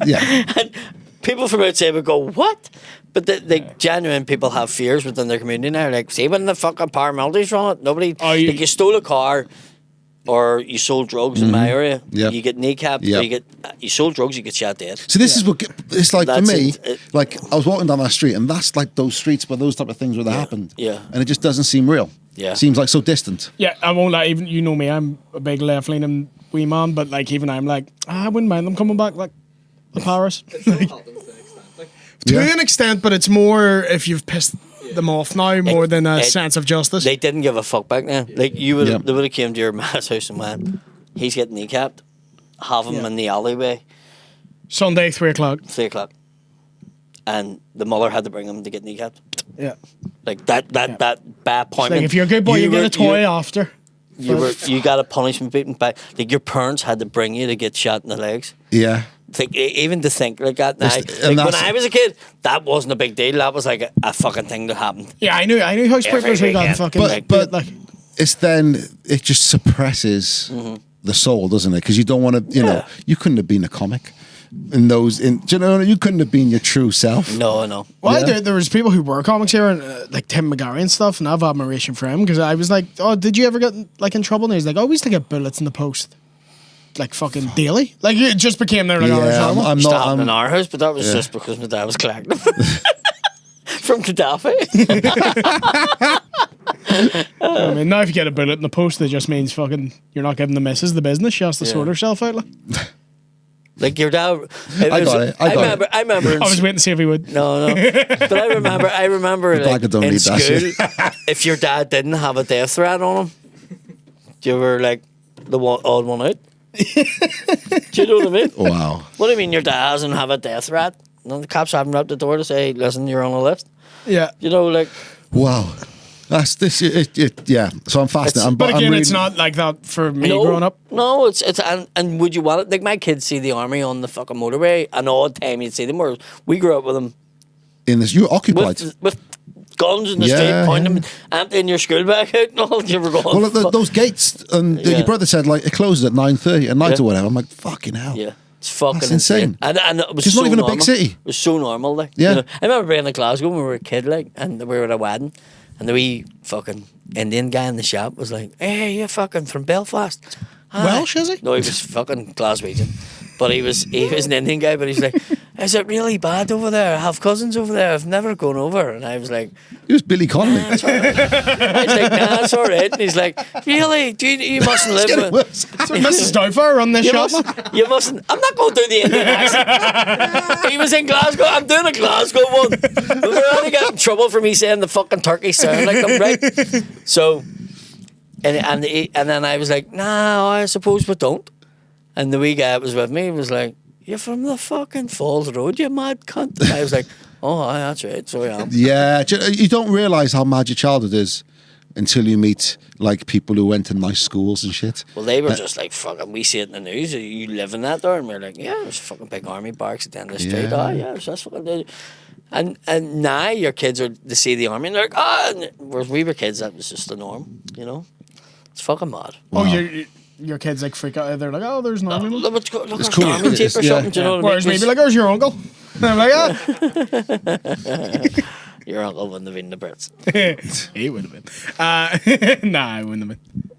Yeah. And people from outside would go, what? But the genuine people have fears within their community now. Like, see when the fucking paramilitaries run it, nobody. Oh, you- like, you stole a car or you sold drugs in my area, Yep. you get kneecapped. Yep. Or you sold drugs, you get shot dead. So this is what it's like That's for me. it. Like I was walking down that street, and that's like those streets where those type of things would have happened. Yeah. And it just doesn't seem real. Yeah. Seems like so distant. Yeah, I won't lie. Even you know me, I'm a big left-leaning wee man, but like even I'm like, I wouldn't mind them coming back like the Paris It still happens to an extent. Like, to Yeah. an extent, but it's more if you've pissed them off now more than a sense of justice. They didn't give a fuck back then. Like you would, Yep. they would have came to your ma's house and went, he's getting kneecapped. Have him Yeah. in the alleyway, Sunday, 3:00. 3:00, and the mother had to bring him to get kneecapped. Yeah, Like that bad point. like if you're a good boy, you get a toy after. You got a punishment beaten back. Like your parents had to bring you to get shot in the legs. Yeah. Like even to think like that now. It's- and Like when that's- I was a kid, that wasn't a big deal. That was like a fucking thing that happened. Yeah, I knew house Every breakers who got weekend. fucking But like. it's then it just suppresses the soul, doesn't it? Because you don't want to. You know, Yeah. you couldn't have been a comic in those. Do you know? You couldn't have been your true self. No. Well, Yeah. there was people who were comics here, and like Tim McGarry and stuff, and I have admiration for him because I was like, "Oh, did you ever get like in trouble?" And he's like, "Oh, we used to get bullets in the post, like fucking daily." Like it just became there like, "Oh, it's Yeah, normal." I'm Used to not. happen in I'm, our house, but that was Yeah. just because my dad was collecting them from Gaddafi. I mean, now if you get a bullet in the post, it just means fucking you're not giving the missus the business. She has to Yeah. sort herself out. Like. Like your dad. I got it. I got it. I remember. I was waiting to see if he would. No. But I remember Black like, don't in need that school, shit. if your dad didn't have a death threat on him, you were like the odd one out. Do you know what I mean? wow. What do you mean your dad doesn't have a death threat? And the cops haven't up the door to say, listen, you're on a list. Yeah. You know, like, Wow. That's this. Yeah. So I'm fascinated. But I'm again, really- it's not like that for me no, growing up. No, it's and would you want it? Like my kids see the army on the fucking motorway, an odd time you'd see them. Whereas we grew up with them in this. You're occupied. with guns in the Yeah, street, pointing yeah. them, emptying your school bag out and all. You were going. Well, "Fuck." those gates, and Yeah. your brother said like it closes at 9:30 at night Yeah. or whatever. I'm like, fucking hell. Yeah, it's fucking That's insane. And it was It's so not even a big normal. city. It was so normal, like. Yeah. You know? I remember being in Glasgow when we were a kid, like, and we were at a wedding, and the wee fucking Indian guy in the shop was like, "Hey, you fucking from Belfast?" Aye. Welsh, is he? No, he was fucking Glaswegian. But he was an Indian guy, but he's like, "Is it really bad over there? I have cousins over there. I've never gone over." And I was like, It was Billy Connolly. "It's all right." I was like, "Nah, it's all right." And he's like, "Really? You mustn't live Getting with." worse. So Mrs. Doubtfire run this You shop. you mustn't. I'm not going to do the Indian accent. He was in Glasgow. I'm doing a Glasgow one. But we're only getting in trouble for me saying the fucking Turkish sound like them, right? So, and then I was like, "Nah, I suppose we don't." And the wee guy that was with me was like, "You're from the fucking Falls Road, you mad cunt." And I was like, "Oh, aye, that's right. So I am." Yeah, you don't realise how mad your childhood is until you meet like people who went to nice schools and shit. Well, they were just like, fucking, we see it in the news. You live in that there? And we're like, yeah, there's a fucking big army barracks at the end of the street. Yeah. Oh, yeah, so that's fucking. And now your kids are to see the army and they're like, and whereas we were kids, that was just the norm, you know? It's fucking mad. Oh, your kids like freak out. They're like, "Oh, there's an army." Look, look It's at cool. army tape or Yeah. something, do you know what I mean? Whereas maybe like, "There's your uncle." And I'm like, "Ah." Your uncle wouldn't have been the Brits. He would have been. Nah, I wouldn't have been.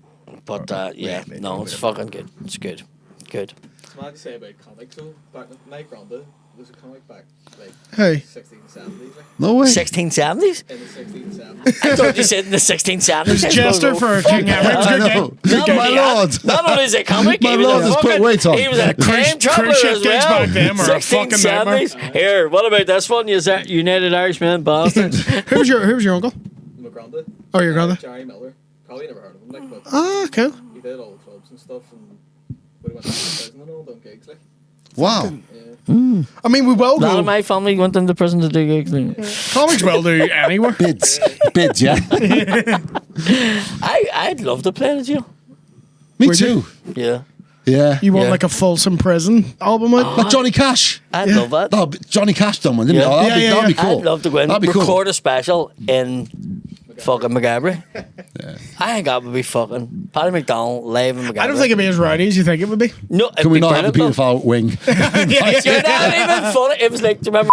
But yeah, no, it's fucking good. It's good. Good. it's mad to say about comics though. Back my granda was a comic back like Hey. 1670s, like No way. 1670s? in the 1670s. I thought you said in the 1670s. Jester for King Edward. I know. My lord. Not only is it comic, My he was lord a has put fucking, weight on. he was a time traveller cruise ship as gigs well. back then were a fucking 1670s. Here, what about this one? You United Irishmen bastards. Who's your uncle? My granda. Oh, your granda. Jerry Miller. Probably never heard of him, like, but Ah, cool. he did all the clubs and stuff, and we went to prison and all, done gigs, like. Wow. Yeah. I mean, we will A lot go. of my family went into prison to do gigs. Comics will do anywhere. Bids, yeah. I'd love to play in a jail. Me too. Yeah. Yeah. You want yeah. like a Folsom Prison album out? Like Johnny Cash. I'd love that. No, Johnny Cash done one, didn't Yeah. he? Oh, that'd, Yeah, be, that'd be cool. I'd love to go in, That'd be record cool. a special in fucking McGabry. I think that would be fucking Paddy McDonnell live in McGabry. I don't think it'd be as rowdy as you think it would be. No, it'd Can we be not have a brilliant, though. paedophile wing? Yeah, that even funny. It was like, do you remember?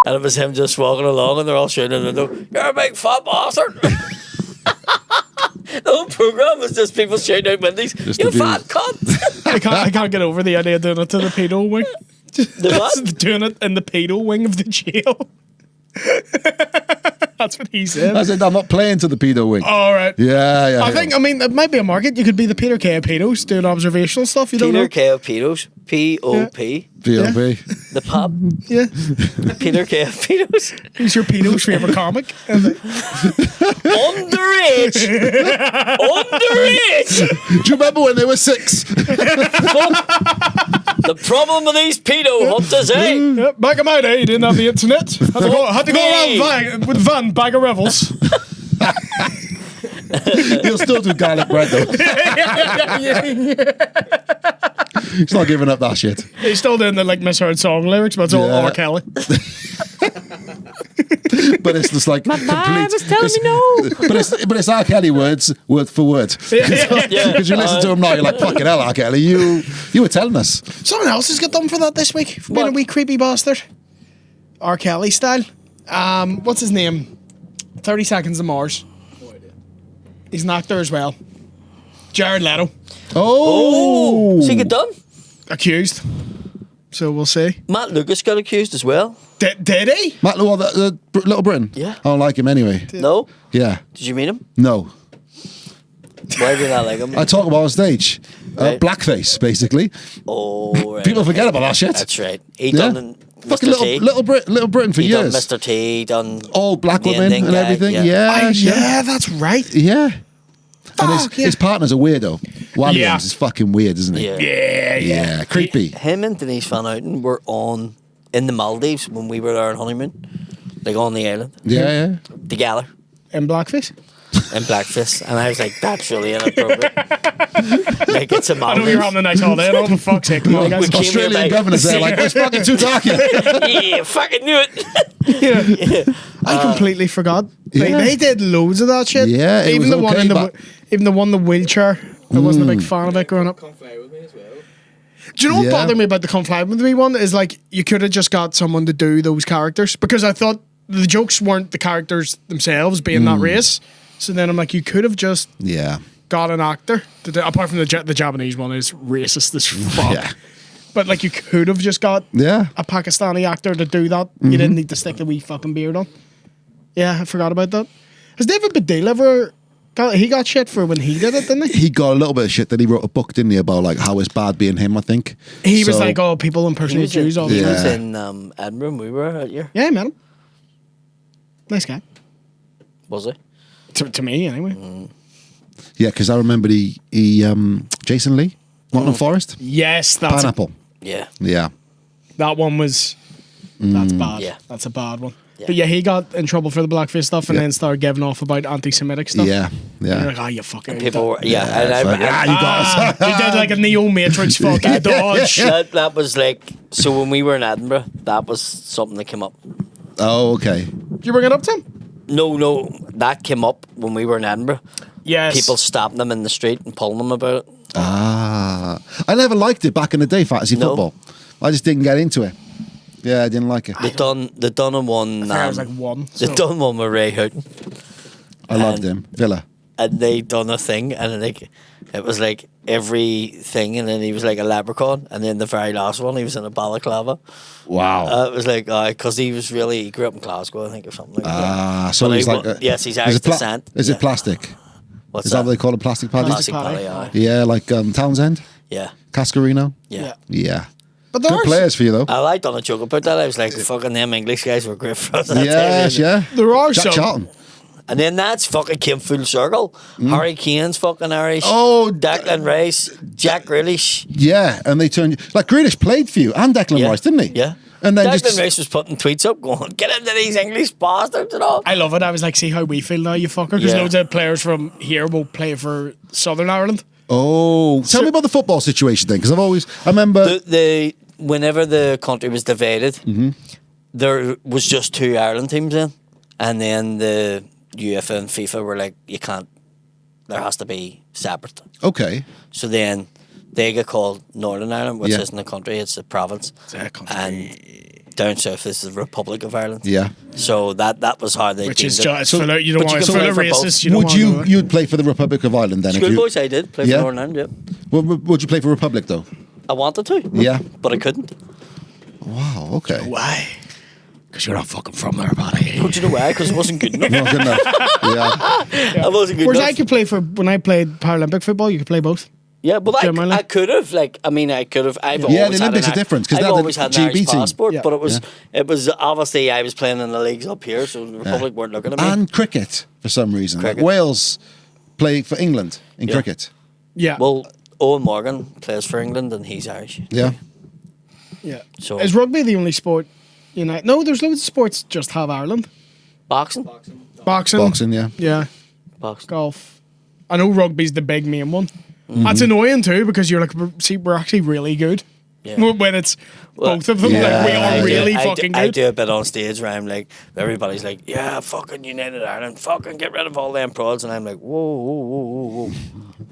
And it was him just walking along, and they're all shouting in the window, "You're a big fat bastard!" The whole program was just people shouting out windows, Just "You abuse. fat cunt!" I can't get over the idea of doing it to the pedo wing. The what? Doing it in the pedo wing of the jail. That's what he said. I said, I'm not playing to the pedo wing. All right. Yeah. I mean, it might be a market. You could be the Peter Kay of pedos doing observational stuff. You don't Peter know. Kay of Pedos, P.O.P. VLP. The pub, Yeah. Peter Kay of Pedos. Who's your pedo's favorite comic? And Underage! Underage! Do you remember when they were 6? The problem with these pedo hunters, eh? yeah, back in my day, you didn't have the internet. Had to go around with van bag of revels. He'll still do garlic bread though. He's not giving up that shit. He's still doing the like misheard song lyrics, but it's all Yeah. R. Kelly. But it's just like My complete. was telling me no. But it's R. Kelly words, word for word. Yeah. Because you listen to him now, you're like, fucking hell, R. Kelly, you were telling us. Someone else has got done for that this week. For being a What? wee creepy bastard. R. Kelly style. What's his name? 30 Seconds to Mars. No idea. He's an actor as well. Jared Leto. Oh, So you get done? Accused. So we'll see. Matt Lucas got accused as well. Did he? Matt Lewall, the Little Britain. Yeah. I don't like him anyway. No? Yeah, Did you meet him? no. Why did you not like him? I talk about on stage. Right. Blackface, basically. Oh, right. People forget about that shit. That's right. He Yeah. done Fucking Mr. T. Little Britain for He years. done Mr. T. He done All black the women Indian and guy, everything. yeah. Yeah, Yeah, that's right. yeah. And Fuck, yeah. his partner's a weirdo. Williams Yeah. is fucking weird, isn't he? Yeah. Yeah, creepy. Him and Denise Van Outen were on in the Maldives when we were there on honeymoon. Like on the island. Yeah. Together. In blackface. In blackface. And I was like, that's really inappropriate. Like it's a I know you're Maldives. having a nice holiday. Oh, for fuck's sake. Come on, guys. We came here Australian like- governors there, like, it's fucking too dark here. Yeah, fucking knew it. I completely forgot. Yeah. They did loads of that shit. Yeah, it even was the one okay, in the but- even the one in the wheelchair. I wasn't a big fan of it growing up. Come fly with me as well. Do you know what Yeah. bothered me about the Come Fly With Me one is like you could have just got someone to do those characters because I thought the jokes weren't the characters themselves being that race. So then I'm like, you could have just Yeah. got an actor to do, apart from the Japanese one is racist as fuck. Yeah. But like you could have just got Yeah. a Pakistani actor to do that. You didn't need to stick the wee fucking beard on. Yeah, I forgot about that. Has David Baddiel ever he got shit for when he did it, didn't he? He got a little bit of shit that he wrote a book, didn't he, about like how it's bad being him, I think. He was So- like, oh, people impersonate Jews all the he time. was Yeah. in Edinburgh when we were out here. Yeah, I met him. Nice guy. Was he? To me, anyway. Yeah, because I remember he Jason Lee, Nottingham Forest, Yes, that's Pineapple. Yeah. Yeah. that one was. That's bad. Yeah. That's a bad one. Yeah. But yeah, he got in trouble for the blackface stuff and Yeah. then started giving off about anti-Semitic stuff. Yeah. And you're Yeah. like, oh, you fucking. People were, yeah. Yeah, and I, fuck, yeah, you got us. He did like a Neo Matrix fucking dodge. that was like, so when we were in Edinburgh, that was something that came up. Oh, okay. Did you bring it up to him? No, that came up when we were in Edinburgh. Yes. People stopping them in the street and pulling them about it. Ah. I never liked it back in the day, fantasy No. football. I just didn't get into it. Yeah, I didn't like it. They done a one. I think I was like one. They So. done one with Ray Houghton, I loved him. Villa. and they done a thing, and like it was like everything, and then he was like a leprechaun, and then the very last one he was in a balaclava. Wow. It was like because he grew up in Glasgow, I think, or something like that. Ah, so But he's he like. wa- yes, he's is Irish it pla- descent. Is Yeah. it plastic? What's Is that what they call it? Plastic paddy? Plastic Paddy, Paddy, aye. Yeah, like Townsend, Yeah, Cascarino. yeah. Yeah. But there Good are, players for you though. I done a joke about that. I was like, fucking them English guys were great for us. that Yes, time, yeah. there are Jack some. Charlton. And then that's fucking came full circle. Harry Kane's fucking Irish. Oh, Declan Rice, Jack Grealish. Yeah, and they turned like Grealish played for you and Declan Yeah. Rice, didn't he? Yeah. And then Declan just Rice was putting tweets up going, get into these English bastards and all. I love it. I was like, see how we feel now, you fucker. Because Yeah. loads of players from here will play for Southern Ireland. Oh, tell me about the football situation then, because I remember. Whenever the country was divided, there was just 2 Ireland teams in, and then the UEFA and FIFA were like, you can't. There has to be separate. Okay. So then they get called Northern Ireland, which Yeah. isn't a country; it's a province. It's a country. And down south is the Republic of Ireland. Yeah. So that was how they. Which is deemed it. just full of, you don't but you want can full play of for both. racist. You don't Would wanna you do it. you'd play for the Republic of Ireland then? Schoolboys, I did play Yeah? for Northern Ireland. Yeah, Would you play for Republic though? I wanted to. Yeah. but I couldn't. Wow. Okay. Why? Because you're not fucking from there, buddy. Don't you know why? Because it wasn't good enough. Not good enough. Yeah. I wasn't good Whereas enough. I could play for, when I played Paralympic football, you could play both. Yeah, but Germany. I could have, like, I mean, I could have. I've Yeah, always the Olympics had are different, 'cause I've now the always had an GB Irish team. passport, Yeah. but it was obviously I was playing in the leagues up here, so the Republic weren't looking at me. And cricket for some reason. Like Cricket. Wales play for England in Yeah. cricket. Yeah. Well, Owen Morgan plays for England, and he's Irish. Yeah. yeah. So Is rugby the only sport? No, there's loads of sports just have Ireland. boxing, Boxing. Boxing. Yeah. Yeah. boxing. Golf. I know rugby's the big main one. Mm-hmm. That's annoying too because you're like, see, we're actually really good. Yeah. When it's Well, both of them, yeah, like we I are do- really I fucking do, I good. do a bit on stage where I'm like, everybody's like, yeah, fucking United Ireland, fucking get rid of all them prods, and I'm like, whoa, whoa, whoa, whoa, whoa.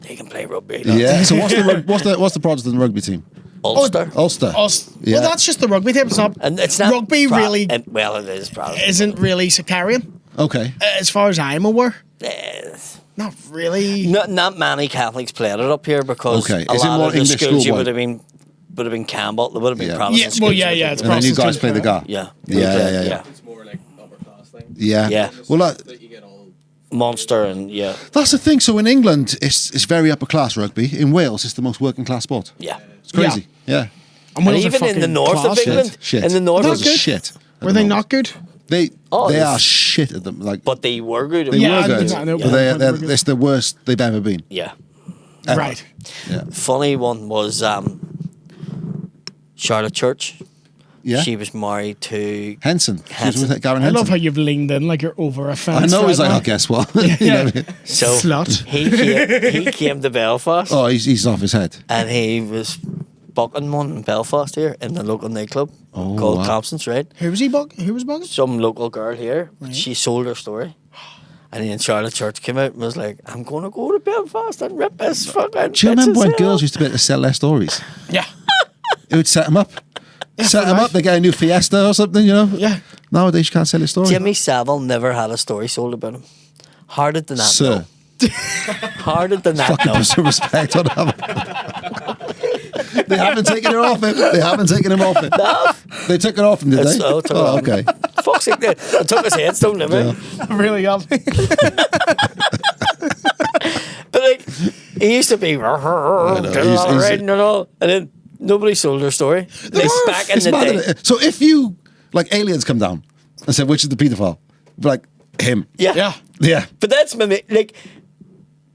They can play rugby. lads. Yeah. So what's the Protestant rugby team? Ulster. Ulster. Well, that's just the rugby team. It's not. And it's not Rugby really well, it is probably. isn't really sectarian, Okay. as far as I'm aware. Eh, Not really. Not many Catholics played it up here because Okay. a Is it lot more of the English schools you schoolboy? would have been Campbell. There would have been Yeah. Protestant Yeah, schools. well, you yeah, would yeah, have it's been- And then you Protestant guys play the schools, gar. Yeah. Yeah. It's more like upper class thing. Yeah. Yeah. Well, That you get all. Monster and yeah. that's the thing. So in England, it's very upper class rugby. In Wales, it's the most working class sport. Yeah. It's crazy. Yeah. And And Wales are even in the fucking north class. of England, Shit. in the north That's of good. Shit. Were they not good? They Oh, they they- are shit at them. Like but they were good. they Yeah, were good, I know. but it's the worst they've ever been. Yeah. Ever. Right. Yeah. Funny one was Charlotte Church. Yeah. She was married to Henson. She was Henson. with Gavin I Henson. love how you've leaned in like you're over a fence. I know. He's right like, now. oh, guess what? You know? so Slut. he came to Belfast Oh, he's off his head. and he was bucking one in Belfast here in the local nightclub called wow. Thompson's, right? Who was he bugging? Who was bugging? Some local girl here. She sold her story. And then Charlotte Church came out and was like, I'm going to go to Belfast and rip this fucking Do you remember when bitch's girls hell." used to be able to sell their stories? Yeah. It would set them up. Set for them life. up. They get a new Fiesta or something, you know? Yeah. Nowadays, you can't sell your story. Jimmy Savile never had a story sold about him. How did the not Sir. know? How did the not Fucking know? put some respect on him. They haven't taken it off him. They haven't taken him off him. They took it off him, did It's- they? oh, took it off him. okay. Fuck's sake, I took his headstone, never. Yeah. Really got me. But like, he used to be know, doing he's- all he's- right and all, and then nobody sold their story. Like back in It's the mad, day. isn't it? So if you, like, aliens come down and say, which is the paedophile? Be like, him. Yeah. Yeah. Yeah. But that's like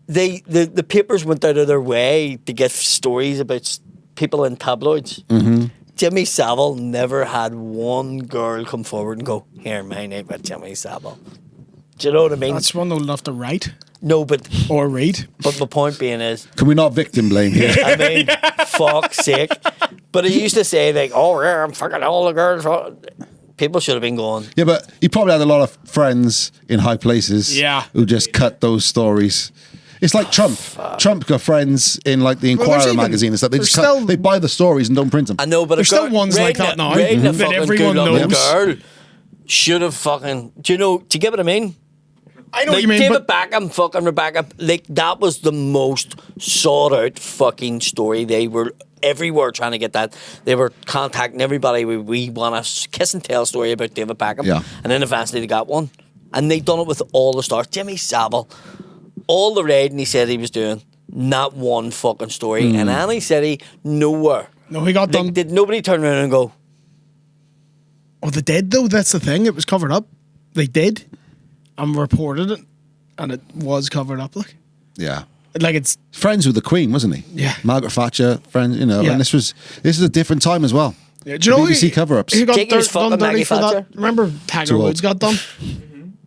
the papers went out of their way to get stories about people in tabloids. Mm-hmm. Jimmy Savile never had one girl come forward and go, "Here, my name is Jimmy Savile." Do you know what I mean? That's one old enough to write No, but or read. my point being is, Can we not victim blame here? I mean, fuck's sake. But he used to say like, "Oh yeah, I'm fucking all the girls." People should have been going. Yeah, but he probably had a lot of friends in high places Yeah. who just cut those stories. It's like Trump. Trump got friends in like the there's Inquirer even- magazine and stuff. They there's just cut, still- they buy the stories and don't print them. I know, but There's a girl, still ones like that now, Raiding a that fucking everyone good-looking knows. girl should have fucking. Do you get what I mean? I know Like what you mean, David but Beckham, fucking Rebecca, like that was the most sought out fucking story. They were everywhere trying to get that. They were contacting everybody. We want a kiss and tell story about David Beckham. Yeah. And then eventually they got one. And they done it with all the stars. Jimmy Savile, all the raiding he said he was doing, not one fucking story. And Annie said he nowhere. no, he got Like, done. did nobody turn around and go, Oh, they did though. That's the thing. It was covered up. They did, and reported it, and it was covered up. Yeah. Like it's Friends with the Queen, wasn't he? Yeah. Margaret Thatcher, friends, you know, Yeah. and this is a different time as well. Yeah, do you know BBC cover-ups. Who got Jake was fucking done dirty Maggie for Thatcher. that? Remember Tiger Too old. Woods got done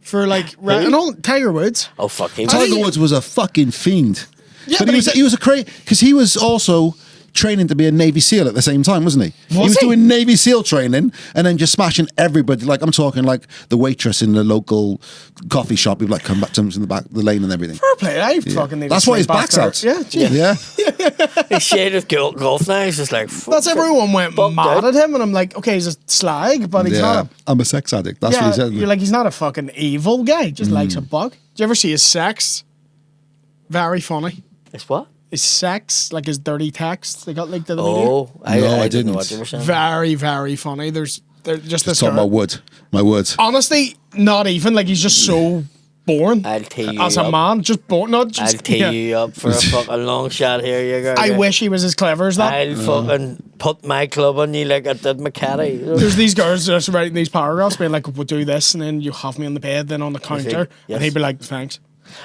for like and all Tiger Woods. oh fuck, he was Tiger Woods was a fucking fiend. Yeah, but he was a crazy because he was also training to be a Navy SEAL at the same time, wasn't he? He was doing Navy SEAL training and then just smashing everybody. Like I'm talking like the waitress in the local coffee shop who like come back to him in the back of the lane and everything. Fair play. I fucking need That's to why his slip back back's there. out. Yeah, He's shaded golf now. He's just like. That's everyone went mad at him, and I'm like, okay, he's a slag, but he's not. I'm a sex addict. That's what he said. You're like, he's not a fucking evil guy. He just likes a bug. Do you ever see his sex? Very funny. It's what? His sex, like his dirty texts, they got leaked to the media. Oh, I didn't know didn't. what they were saying. Very, very funny. They're just this Just talking girl. about my words. Honestly, not even. Like, he's just so born I'll tee you as a up. man. Just born. Not just. I'll tee you up for a fucking long shot here, you go. I wish he was as clever as that. I'll fucking put my club on you like I did my caddy. There's these girls just writing these paragraphs being like, we'll do this, and then you have me on the bed, then on the counter. Yes. And he'd be like, thanks.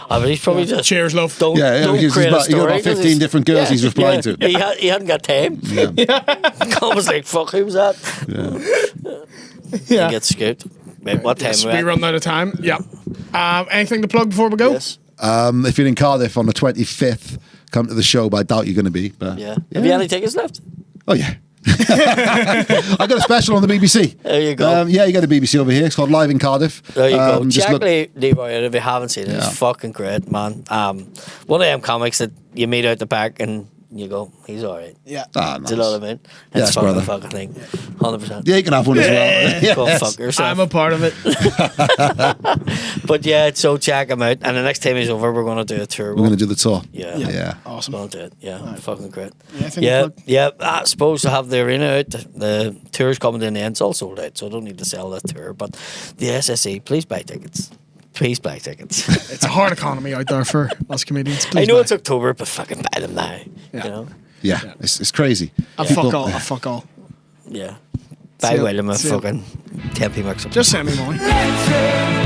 I mean, he's probably just. Cheers, love. Don't because create a he got story, about 'cause 15 different girls he's replying to. He hadn't got time. I was like, fuck, who was that? Yeah. He gets scooped. Mate, what time Yes, we we at? run out of time. Yeah. Anything to plug before we go? Yes. If you're in Cardiff on the 25th, come to the show, but I doubt you're going to be. But Yeah. Have you any tickets left? Oh, yeah. I got a special on the BBC. There you go. Yeah, you got a BBC over here. It's called Live in Cardiff. There you go. Just Check look- Leroy out if you haven't seen it. Yeah. It's fucking great, man. One of them comics that you meet out the back and you go, he's alright. Yeah. Ah, Do you know what I mean? Yes, It's fucking brother. fucking thing. 100%. Yeah, you can have one as well. Go Yes. fuck yourself. I'm a part of it. But yeah, so check him out. And the next time he's over, we're going to do a tour. We're going to do the tour. Yeah. Yeah. Awesome. Going to do it. Yeah. Fucking great. Anything to Yeah. plug? Yeah. I suppose to have the arena out. The tour's coming to an end. It's all sold out. So I don't need to sell the tour. But the SSE, please buy tickets. Please buy tickets. It's a hard economy out there for us comedians. I Please know buy. it's October, but fucking buy them now. Yeah. You know? Yeah, it's crazy. I fuck all. I fuck all. Yeah. Buy See William a see ya. fucking 10p mix up. Just send me money. Let's